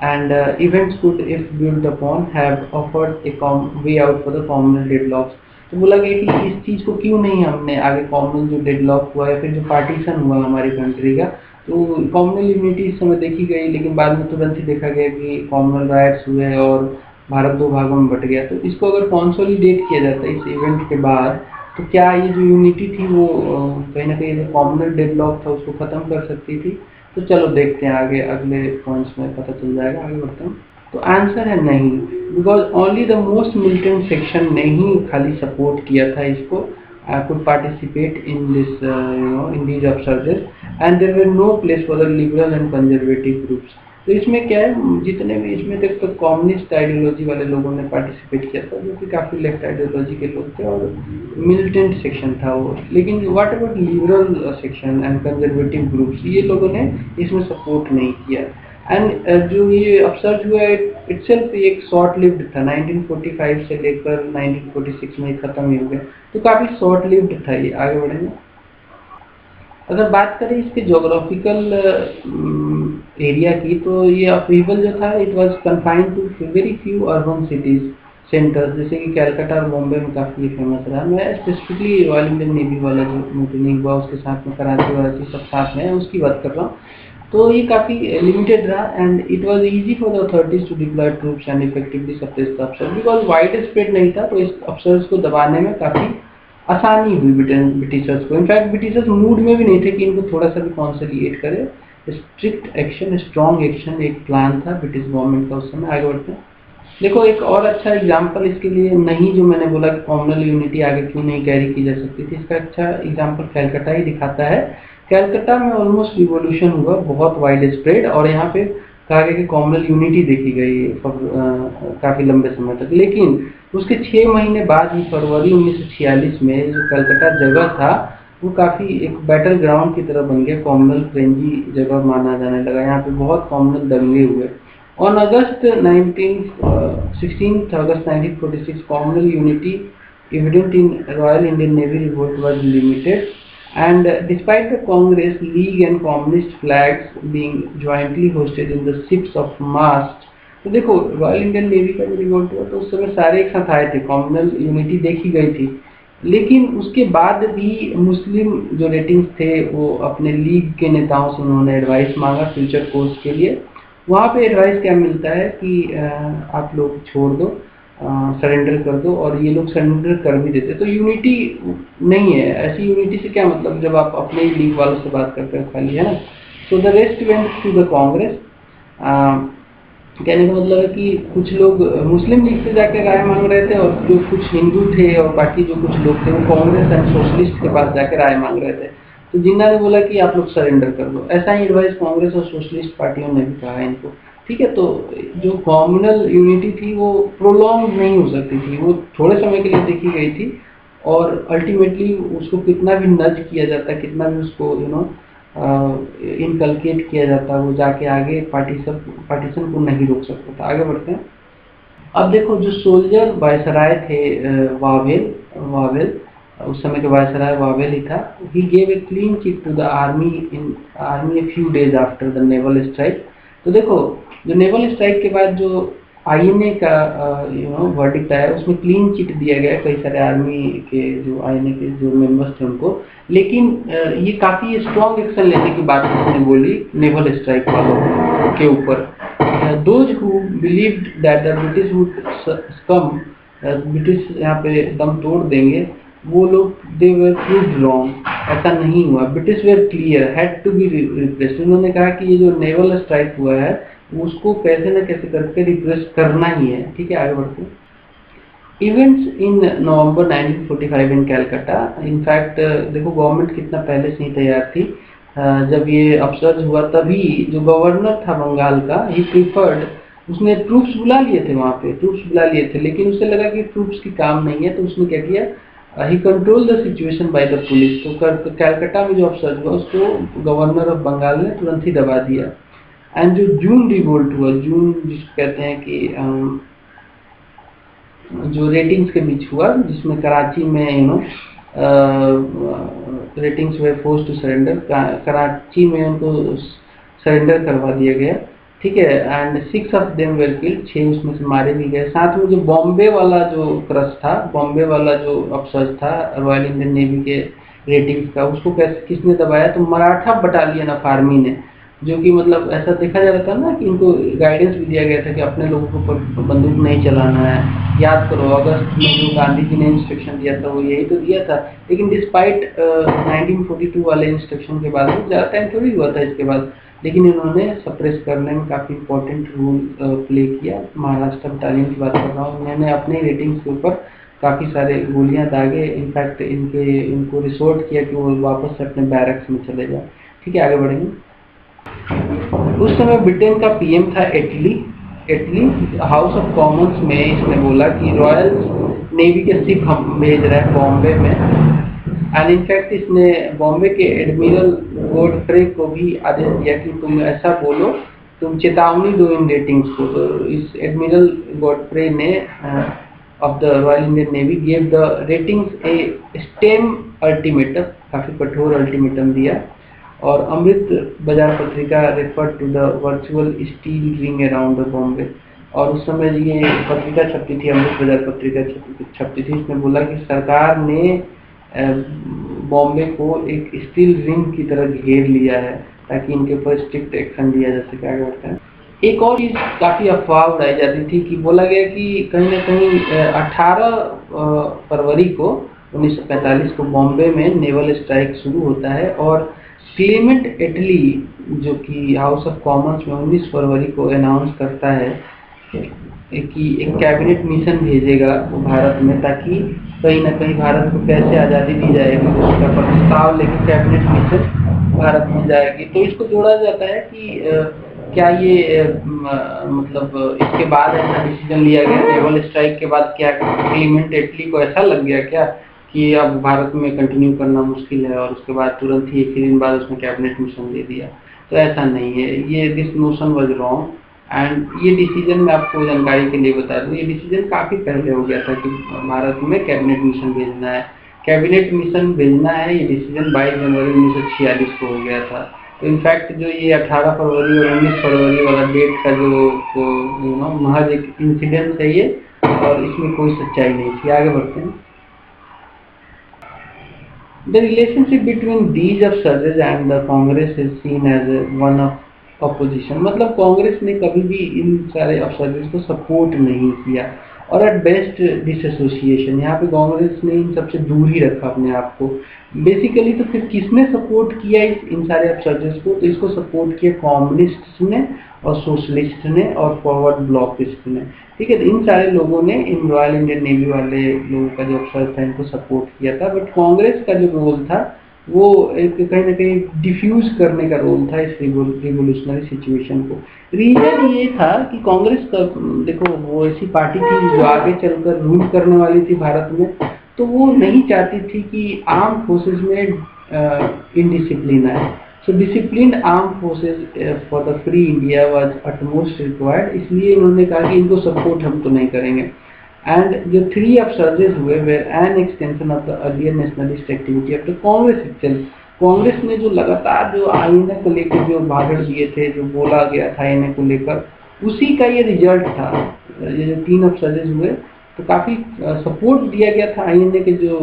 And events could if build upon have offered A way out for the communal deadlocks. तो बोला गया कि इस चीज़ को क्यों नहीं हमने आगे, कॉम्युनल जो डेडलॉक हुआ या फिर जो पार्टीशन हुआ हमारी कंट्री का, तो कॉम्युनल यूनिटी इस समय देखी गई, लेकिन बाद में तुरंत ही देखा गया कि कॉम्युनल राइट्स हुए और भारत दो भागों में बट गया। तो इसको अगर कॉन्सोलिडेट किया जाता है इस इवेंट के बाद, तो क्या ये जो यूनिटी थी वो कहीं ना कहीं जो कॉम्युनल डेडलॉक था उसको ख़त्म कर सकती थी। तो चलो देखते हैं आगे, अगले पॉइंट्स में पता चल जाएगा। आगे बढ़ते हैं। तो आंसर है नहीं, because only the most militant section ने ही खाली सपोर्ट किया था इसको, could participate in this in these upsurges and there were no place for the liberal and conservative groups। तो इसमें क्या है, जितने भी इसमें तक तो कम्युनिस्ट आइडियोलॉजी वाले लोगों ने पार्टिसिपेट किया था, जो कि काफ़ी लेफ्ट आइडियोलॉजी के लोग थे और मिलिटेंट सेक्शन था वो। लेकिन what about liberal section and conservative groups, ये लोगों ने इसमें सपोर्ट नहीं किया। एंड जो ये अपसर्ज हुआ इटसेल्फ एक शॉर्ट लिव्ड था, 1945 से लेकर 1946 में ख़त्म ही हो गया, तो काफ़ी शॉर्ट लिव्ड था ये। आगे बढ़ेंगे। अगर बात करें इसके जोग्राफिकल एरिया की, तो ये अपहीवल जो था it was confined to very few urban cities centres, जैसे कि कैलकाटा और बॉम्बे में काफ़ी फेमस रहा। मैं स्पेसिफिकली रॉयल इंडियन नेवी वाला जो मूवमेंट हुआ उसके साथ में कराची वराची सब साथ में है उसकी बात कर रहा हूँ। तो ये काफ़ी लिमिटेड रहा and it was easy for the authorities to deploy troops and effectively suppress the upsurge, because widespread नहीं था, तो इस अपसर्ज को दबाने में काफ़ी आसानी हुई ब्रिटिशर्स को। इनफैक्ट ब्रिटिशर्स मूड में भी नहीं थे कि इनको थोड़ा सा भी कॉन्सोलिडेट करे। स्ट्रिक्ट एक्शन, स्ट्रॉन्ग एक्शन एक प्लान था ब्रिटिश गवर्नमेंट का उस समय। आगे बढ़ते हैं। देखो एक और अच्छा एग्जाम्पल इसके लिए नहीं, जो मैंने बोला कि कॉम्युनल यूनिटी आगे क्यों नहीं कैरी की जा सकती थी, इसका अच्छा एग्जाम्पल कैलकाटा ही दिखाता है। कैलकाटा में ऑलमोस्ट रिवॉल्यूशन हुआ, बहुत वाइड स्प्रेड, और यहाँ पे कहा गया कि कॉम्युनल यूनिटी देखी गई काफ़ी लंबे समय तक। लेकिन उसके 6 महीने बाद ही फरवरी 1946 में जो कलकत्ता जगह था वो काफ़ी एक बैटल ग्राउंड की तरह बन गया, कॉम्युनल फ्रेंजी जगह माना जाने लगा। यहाँ पे बहुत कॉम्युनल दंगे हुए। On August 16th August 1946, communal unity evident in Royal Indian Navy revolt was limited, and despite the Congress, League and Communist flags being jointly hoisted in the ships of mast। तो देखो royal Indian Navy का जो revolt हुआ तो उस समय सारे एक साथ आए थे, कॉम्युनल यूनिटी देखी गई थी, लेकिन उसके बाद भी मुस्लिम जो रेटिंग्स थे वो अपने लीग के नेताओं से उन्होंने एडवाइस मांगा फ्यूचर कोर्स के लिए। वहाँ पे एडवाइस क्या मिलता है कि आप लोग छोड़ दो, सरेंडर कर दो, और ये लोग सरेंडर कर भी देते। तो यूनिटी नहीं है, ऐसी यूनिटी से क्या मतलब जब आप अपने ही लीग वालों से बात करते हो खाली, है ना। So the rest went to the Congress. कहने का मतलब है कि कुछ लोग मुस्लिम लीग से जाकर राय मांग रहे थे, और जो कुछ हिंदू थे और बाकी जो कुछ लोग थे वो कांग्रेस एंड सोशलिस्ट के पास जाकर राय मांग रहे थे। तो जिन्ना ने बोला कि आप लोग सरेंडर कर दो। ऐसा ही एडवाइस कांग्रेस और सोशलिस्ट पार्टियों ने भी कहा है इनको, ठीक है। तो जो कॉम्युनल यूनिटी थी वो प्रोलॉन्ग नहीं हो सकती थी, वो थोड़े समय के लिए देखी गई थी, और अल्टीमेटली उसको कितना भी नज किया जाता, कितना भी उसको इनकलकेट किया जाता, वो जाके आगे पार्टीशन को नहीं रोक सकता था। आगे बढ़ते हैं। अब देखो जो सोल्जर वायसराय थे वावेल उस समय के वायसराय वावेल ही था। He gave a clean chit to the army a few days after the naval strike. तो देखो, जो नेवल स्ट्राइक के बाद जो आईएनए का वर्डिक्ट आया, उसमें क्लीन चिट दिया गया कई सारे आर्मी के जो आईएनए के जो मेंबर्स थे उनको, लेकिन ये काफी स्ट्रॉन्ग एक्शन लेने की बात उसने बोली नेवल स्ट्राइक वालों के ऊपर। Those who believed that the British would come, British यहाँ पे दम तोड़ देंगे, वो लोग दे वर प्रूव्ड रॉन्ग, ऐसा नहीं हुआ। British were clear, had to be repressed. उन्होंने कहा कि ये जो नेवल स्ट्राइक हुआ है उसको कैसे न कैसे करके रिप्रेस करना ही है। ठीक है, आगे बढ़ते हैं। Events in November 1945 in Calcutta. In fact देखो, गवर्नमेंट कितना पहले से ही तैयार थी। जब ये अपसर्ज हुआ तभी जो गवर्नर था बंगाल का, ही प्रीफर्ड, उसने ट्रूप्स बुला लिए थे, वहाँ पे ट्रूप्स बुला लिए थे, लेकिन उसे लगा कि ट्रूप्स की काम नहीं है, तो उसने क्या किया, he control the situation by the police. तो कैलकाटा में जो अपसर्ज हुआ उसको गवर्नर ऑफ बंगाल ने तुरंत ही दबा दिया। एंड जो जून रिवोल्ट हुआ, जून जिसको कहते हैं कि जो रेटिंग्स के बीच हुआ, जिसमें कराची में ratings were force to surrender, Karachi में उनको सरेंडर करवा दिया गया। ठीक है, and 6 of them were killed, 6 उसमें से मारे भी गए। साथ में जो बॉम्बे वाला जो क्रश था, बॉम्बे वाला जो अपसर्ज था रॉयल इंडियन नेवी के रेटिंग्स का, उसको कैसे किसने दबाया, तो मराठा बटालियन ऑफ आर्मी ने, जो कि मतलब ऐसा देखा जा रहा था ना कि इनको गाइडेंस भी दिया गया था कि अपने लोगों को ऊपर बंदूक नहीं चलाना है। याद करो, अगस्त में जो गांधी जी ने इंस्ट्रक्शन दिया था वो यही तो दिया था। लेकिन डिस्पाइट 1942 वाले इंस्ट्रक्शन के बाद ज़्यादा टाइम थोड़ी हुआ था इसके बाद, लेकिन इन्होंने सप्रेस करने में काफ़ी इंपॉर्टेंट रोल प्ले किया। महाराष्ट्र बटालियन की बात कर रहा हूँ, उन्होंने अपने रेटिंग्स के ऊपर काफ़ी सारे गोलियां दागे। इनफैक्ट इनको रिसोर्ट किया कि वो वापस से अपने बैरक्स में चले जाए। ठीक है, आगे बढ़ेंगे। उस समय ब्रिटेन का पीएम था एटली। हाउस ऑफ कॉमन्स में इसने बोला कि रॉयल नेवी के शिप हम भेज रहे हैं बॉम्बे में। एंड इनफैक्ट इसने बॉम्बे के एडमिरल गॉडफ्रे को भी आदेश दिया कि तुम ऐसा बोलो, तुम चेतावनी दो इन रेटिंग्स को। तो इस एडमिरल गॉडफ्रे ने of the Royal Indian Navy gave the ratings a stern ultimatum, काफ़ी कठोर अल्टीमेटम दिया। और Amrita Bazar Patrika refer to the virtual steel ring around the Bombay. और उस समय ये पत्रिका छपती थी, अमृत बाजार पत्रिका छपती थी। इसने बोला कि सरकार ने बॉम्बे को एक स्टील रिंग की तरह घेर लिया है ताकि इनके ऊपर स्ट्रिक्ट एक्शन लिया जा सके। आगे बढ़ते हैं। एक और चीज़ काफ़ी अफवाह उड़ाई जाती थी कि बोला गया कि कहीं ना कहीं 18 फरवरी को 1945 को बॉम्बे में नेवल स्ट्राइक शुरू होता है और क्लेमेंट एटली जो कि हाउस ऑफ कॉमन्स में 19 फरवरी को अनाउंस करता है कि एक कैबिनेट मिशन भेजेगा भारत में, ताकि कहीं ना कहीं भारत को कैसे आज़ादी दी जाएगी उसका प्रस्ताव लेकर कैबिनेट मिशन भारत में जाएगी। तो इसको जोड़ा जाता है कि क्या ये मतलब इसके बाद ऐसा डिसीजन लिया गया नेवल स्ट्राइक के बाद, क्या क्लेमेंट एटली को ऐसा लग गया क्या कि अब भारत में कंटिन्यू करना मुश्किल है, और उसके बाद तुरंत ही एक दिन बाद उसने कैबिनेट मिशन दे दिया। तो ऐसा नहीं है, ये this notion was wrong. And ये डिसीजन मैं आपको जानकारी के लिए बता दूं, ये डिसीजन काफ़ी पहले हो गया था कि भारत में कैबिनेट मिशन भेजना है। कैबिनेट मिशन भेजना है, ये डिसीजन 22 जनवरी 1946 को हो गया था। तो इनफैक्ट जो ये 18 फरवरी और 19 फरवरी वाला डेट का जो महज एक इंसिडेंस है ये, और इसमें कोई सच्चाई नहीं थी। आगे बढ़ते हैं। The relationship between these upsurges and the Congress is seen as one of opposition। मतलब कांग्रेस ने कभी भी इन सारे अपसर्जेस को सपोर्ट नहीं किया और एट बेस्ट डिसएसोसिएशन। यहाँ पे कांग्रेस ने इन सबसे दूर ही रखा अपने आप को। बेसिकली तो फिर किसने सपोर्ट किया इन सारे अपसर्जेस को, तो इसको सपोर्ट किया कम्युनिस्ट ने और सोशलिस्ट ने और फॉरवर्ड ब्लॉकिस्ट ने। ठीक है, तो इन सारे लोगों ने इन रॉयल इंडियन नेवी वाले लोगों का जो अपसर्ज था इनको सपोर्ट किया था। बट कांग्रेस का जो रोल था वो एक कहीं ना कहीं डिफ्यूज करने का रोल था इस रिवोल्यूशनरी सिचुएशन को। रीजन ये था कि कांग्रेस का देखो वो ऐसी पार्टी थी जो आगे चलकर रूल करने वाली थी भारत में, तो वो नहीं चाहती थी कि आर्म फोर्सेस में इनडिसिप्लिन आए। So disciplined arm forces for the free India was utmost required. इसलिए इन्होंने कहा कि इनको सपोर्ट हम तो नहीं करेंगे। and the three upsurges हुए were an extension of the earlier nationalist activity of the Congress itself. Congress ने जो लगातार जो आईएनए को लेकर जो भाषण दिए थे, जो बोला गया था आईएनए को लेकर, उसी का ये रिजल्ट था। ये जो 3 अपसर्जेस हुए तो काफ़ी सपोर्ट दिया गया था आईएनए के जो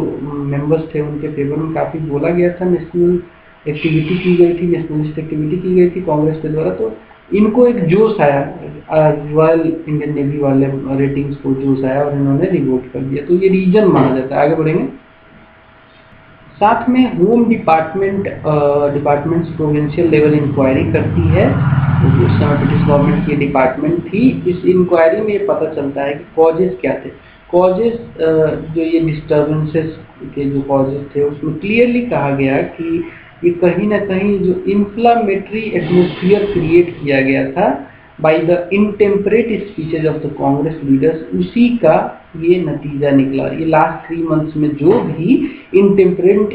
मेंबर्स थे उनके फेवर में, काफ़ी बोला गया था, नेशनल एक्टिविटी की गई थी, नेशनलिस्ट एक्टिविटी की गई थी कांग्रेस के द्वारा। तो इनको एक जोश आया, रॉयल इंडियन नेवी वाले रेटिंग्स को जोश आया और इन्होंने रिवोट कर दिया। तो ये रीजन माना जाता है। आगे बढ़ेंगे। साथ में home departments provincial level inquiry करती है, उस समय ब्रिटिश गवर्नमेंट की डिपार्टमेंट थी। इस इंक्वायरी में ये पता चलता है कि कॉजेस क्या थे। कॉजेस जो ये डिस्टर्बेंसेस के जो कॉजेस थे उसमें क्लियरली कहा गया कि ये कहीं ना कहीं जो इन्फ्लामेटरी एटमोसफियर क्रिएट किया गया था by the intemperate speeches of the Congress leaders, उसी का ये नतीजा निकला। ये लास्ट 3 मंथ्स में जो भी इनटेम्परेट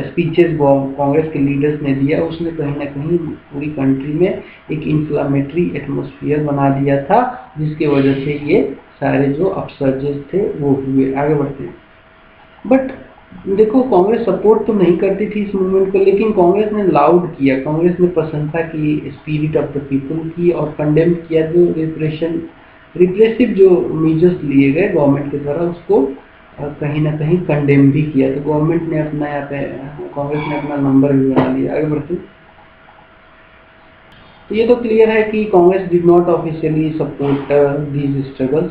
स्पीचेज कांग्रेस के लीडर्स ने दिया, उसने कहीं ना कहीं पूरी कंट्री में एक इन्फ्लामेटरी एटमोसफियर बना दिया था, जिसके वजह से ये सारे जो अपसर्जेस थे वो हुए। आगे बढ़ते हैं। बट देखो, कांग्रेस सपोर्ट तो नहीं करती थी इस मूवमेंट को, लेकिन कांग्रेस ने लाउड किया, कांग्रेस ने प्रशंसा की स्पिरिट ऑफ द पीपल की और कंडेम किया जो रिप्रेसिव जो मेजर्स लिए गए गवर्नमेंट के द्वारा, उसको कहीं ना कहीं कंडेम भी किया। तो गवर्नमेंट ने अपना यहाँ पे कांग्रेस ने अपना नंबर भी बना लिया। आगे बढ़ते। तो ये तो क्लियर है कि Congress did not officially support these struggles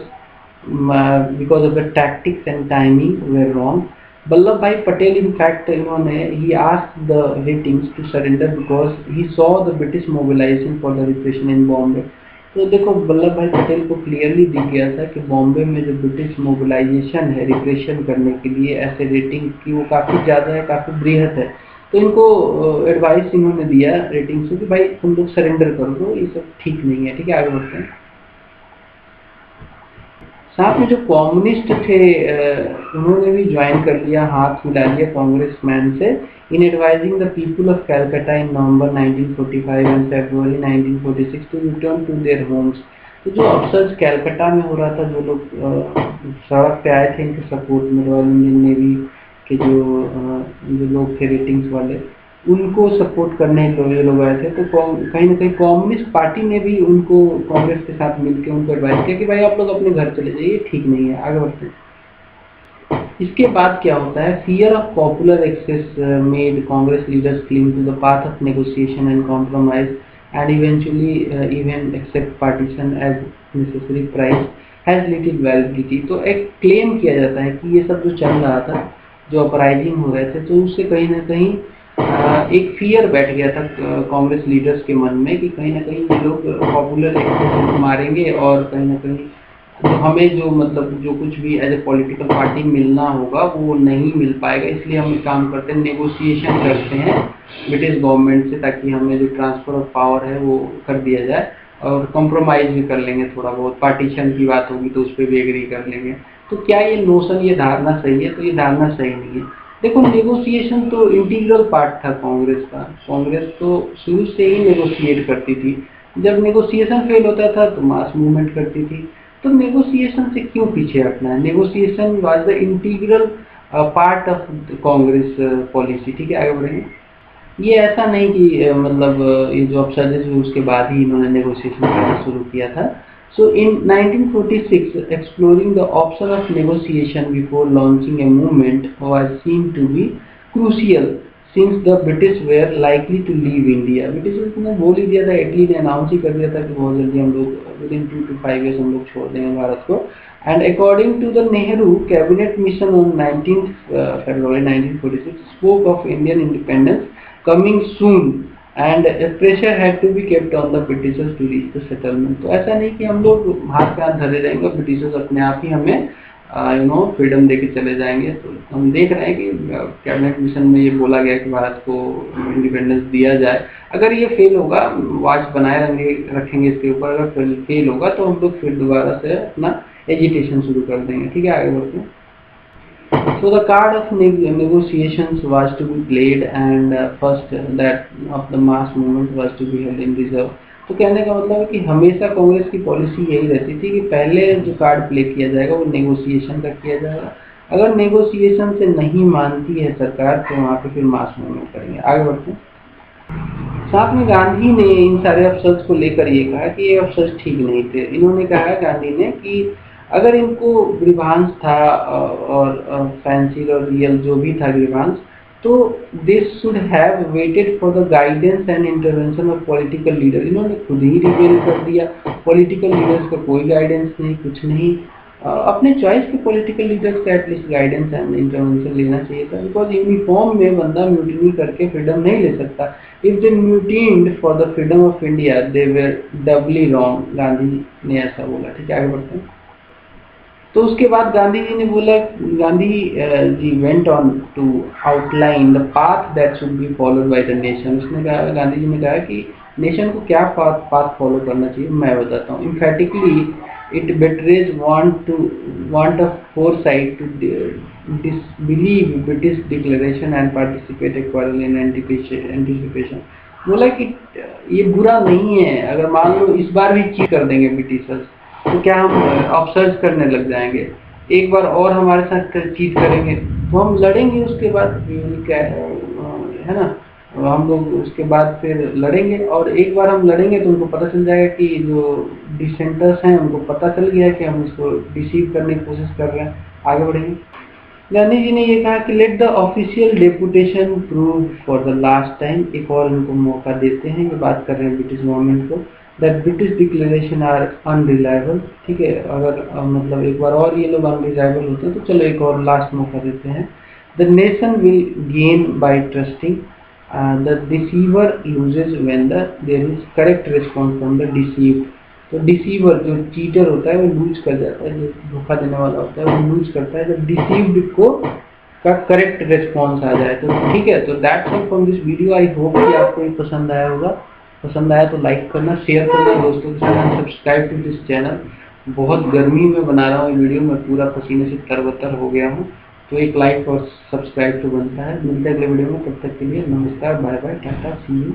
because of the tactics and timing were wrong. Vallabh bhai Patel in fact इन्होंने he asked the ratings to surrender because he saw the British mobilisation for the repression in Bombay. तो देखो, वल्लभ भाई पटेल को clearly दिख गया था कि बॉम्बे में जो ब्रिटिश मोबिलाइजेशन है रिप्रेशन करने के लिए ऐसे रेटिंग की, वो काफ़ी ज़्यादा है, काफ़ी बृहत है। तो इनको एडवाइस इन्होंने दिया रेटिंग्स को कि भाई तुम लोग सरेंडर कर दो, ये सब ठीक नहीं है। ठीक है, आगे बढ़ते हैं। साथ में जो कम्युनिस्ट थे उन्होंने भी ज्वाइन कर लिया, हाथ मिला लिया कांग्रेस मैन से in advising the people of Calcutta in November 1945 and February 1946 to return to their homes. तो जो अपसर्ज कैलकाटा में हो रहा था, जो लोग सड़क पे आए थे इनके सपोर्ट में, रॉयल इंडियन नेवी के जो लोग थे रेटिंग्स वाले, उनको सपोर्ट करने ये लोग आए थे। तो कहीं ना कहीं कम्युनिस्ट पार्टी ने भी उनको कांग्रेस के साथ मिलकर उनको एडवाइस किया कि भाई आप लोग अपने घर चले जाइए, ठीक नहीं है। आगे बढ़ते हैं। इसके बाद क्या होता है, fear of popular excess made Congress leaders cling to the path of negotiation and compromise and eventually even accept partition as necessary price has little validity. तो एक क्लेम किया जाता है कि ये सब जो चल रहा था, जो अपराइजिंग हो रहे थे, तो उससे कहीं ना कहीं एक फियर बैठ गया था कांग्रेस लीडर्स के मन में कि कहीं ना कहीं ये लोग पॉपुलर एक्सेस मारेंगे और कहीं ना कहीं तो हमें जो मतलब जो कुछ भी एज ए पॉलिटिकल पार्टी मिलना होगा वो नहीं मिल पाएगा। इसलिए हम एक काम करते हैं, नेगोशिएशन करते हैं ब्रिटिश गवर्नमेंट से, ताकि हमें जो ट्रांसफर ऑफ पावर है वो कर दिया जाए और कॉम्प्रोमाइज़ भी कर लेंगे, थोड़ा बहुत पार्टीशन की बात होगी तो उस पर भी एग्री कर लेंगे। तो क्या ये नोशन, ये धारणा सही है? तो ये धारणा सही नहीं है। देखो, नेगोशिएशन तो इंटीग्रल पार्ट था कांग्रेस का। कांग्रेस तो शुरू से ही नेगोशिएट करती थी। जब नेगोशिएशन फेल होता था तो मास मूवमेंट करती थी। तो नेगोशिएशन से क्यों पीछे हटना है? Negotiation was the integral part of Congress policy. ठीक है, आगे बढ़ेंगे। ये ऐसा नहीं कि मतलब ये जो अपसर्जेस हुए उसके बाद ही इन्होंने नेगोशिएशन करना शुरू किया था। So in 1946, exploring the option of negotiation before launching a movement was seen to be crucial since the British were likely to leave India. British ने बोल ही दिया था, इटली ने अनाउंस ही कर दिया था कि बहुत जल्दी हम लोग within 2 to 5 years हम लोग छोड़ देंगे भारत को। And according to the Nehru cabinet mission on 19th February 1946 spoke of Indian independence coming soon and pressure had to be kept on the Britishers to reach the settlement. तो ऐसा नहीं कि हम लोग हाथ पे हाथ धरे रहेंगे, ब्रिटिशर्स अपने आप ही हमें फ्रीडम देके चले जाएंगे। तो हम देख रहे हैं कि कैबिनेट मिशन में ये बोला गया कि भारत को इंडिपेंडेंस दिया जाए। अगर ये फेल होगा, वॉच बनाए रखेंगे इसके ऊपर, अगर फेल होगा तो हम लोग फिर दोबारा से अपना एजिटेशन शुरू कर देंगे। ठीक है, आगे बढ़ते हैं। So the card of negotiations was to be played, and first that of the mass movement was to be held in reserve. तो कहने का मतलब है कि हमेशा कांग्रेस की पॉलिसी यही रहती थी कि पहले जो कार्ड प्ले किया जाएगा वो नेगोशिएशन का किया जाएगा, अगर नेगोशिएशन से नहीं मानती है सरकार तो वहाँ पे फिर मास मूवमेंट करेंगे। आगे बढ़ते हैं। साथ में गांधी ने इन सारे अफसर्स को लेकर ये कहा कि ये अफसर्स ठीक नहीं थे। इन्होंने कहा गांधी ने कि अगर इनको ग्रीवांस था और फैंसी और रियल जो भी था ग्रीवांस, तो this should have waited for the guidance and intervention of political leader. इन्होंने खुद ही रिवील कर दिया, पॉलिटिकल लीडर्स का कोई गाइडेंस नहीं, कुछ नहीं। अपने चॉइस के पॉलिटिकल लीडर्स का एटलीस्ट गाइडेंस एंड इंटरवेंशन लेना चाहिए था, बिकॉज यूनिफॉर्म में बंदा म्यूटिनी करके फ्रीडम नहीं ले सकता। If they mutinied for the freedom of India they were doubly wrong, Gandhi ने ऐसा बोला। ठीक है, आगे बढ़ते हैं। तो उसके बाद गांधी जी ने बोला, Gandhi ji went on to outline the path that should be followed by the nation. उसने कहा, गांधी जी ने कहा कि नेशन को क्या पाथ फॉलो करना चाहिए, मैं बताता हूँ। इम्फेटिकली it betrays want of foresight to disbelieve British declaration and participate equally in anticipation। बोला कि ये बुरा नहीं है, अगर मान लो इस बार भी चीट कर देंगे ब्रिटिशर्स तो क्या हम ऑब्सर्व करने लग जाएंगे, एक बार और हमारे साथ चीट करेंगे तो हम लड़ेंगे, उसके बाद क्या है ना, हम लोग उसके बाद फिर लड़ेंगे, और एक बार हम लड़ेंगे तो उनको पता चल जाएगा कि जो डिसेंटर्स हैं उनको पता चल गया कि हम इसको डिसीव करने की कोशिश कर रहे हैं। आगे बढ़ेंगे। गांधी जी ने ये कहा कि let the official deputation prove for the last time, एक और उनको मौका देते हैं, ये बात कर रहे हैं ब्रिटिश गवर्नमेंट को, that British declaration are unreliable. ठीक है, अगर मतलब एक बार और ये लोग अनरिलायबल होते हैं तो चलो एक और लास्ट मौका देते हैं। The nation will gain by trusting, the deceiver loses when there is correct response from the deceived। तो deceiver जो cheater होता है वो lose कर जाता है, जो धोखा देने वाला होता है वो lose करता है जब deceived को का correct response आ जाए। तो ठीक है, तो that's all from this video। I hope कि आपको ये पसंद आया होगा, पसंद आया तो लाइक करना, शेयर करना दोस्तों के साथ, सब्सक्राइब टू दिस चैनल। बहुत गर्मी में बना रहा हूँ ये वीडियो, मैं पूरा पसीने से तरबतर हो गया हूँ, तो एक लाइक और सब्सक्राइब तो बनता है। मिलते हैं अगले वीडियो में, तब तक के लिए नमस्कार, bye bye, tata, see you.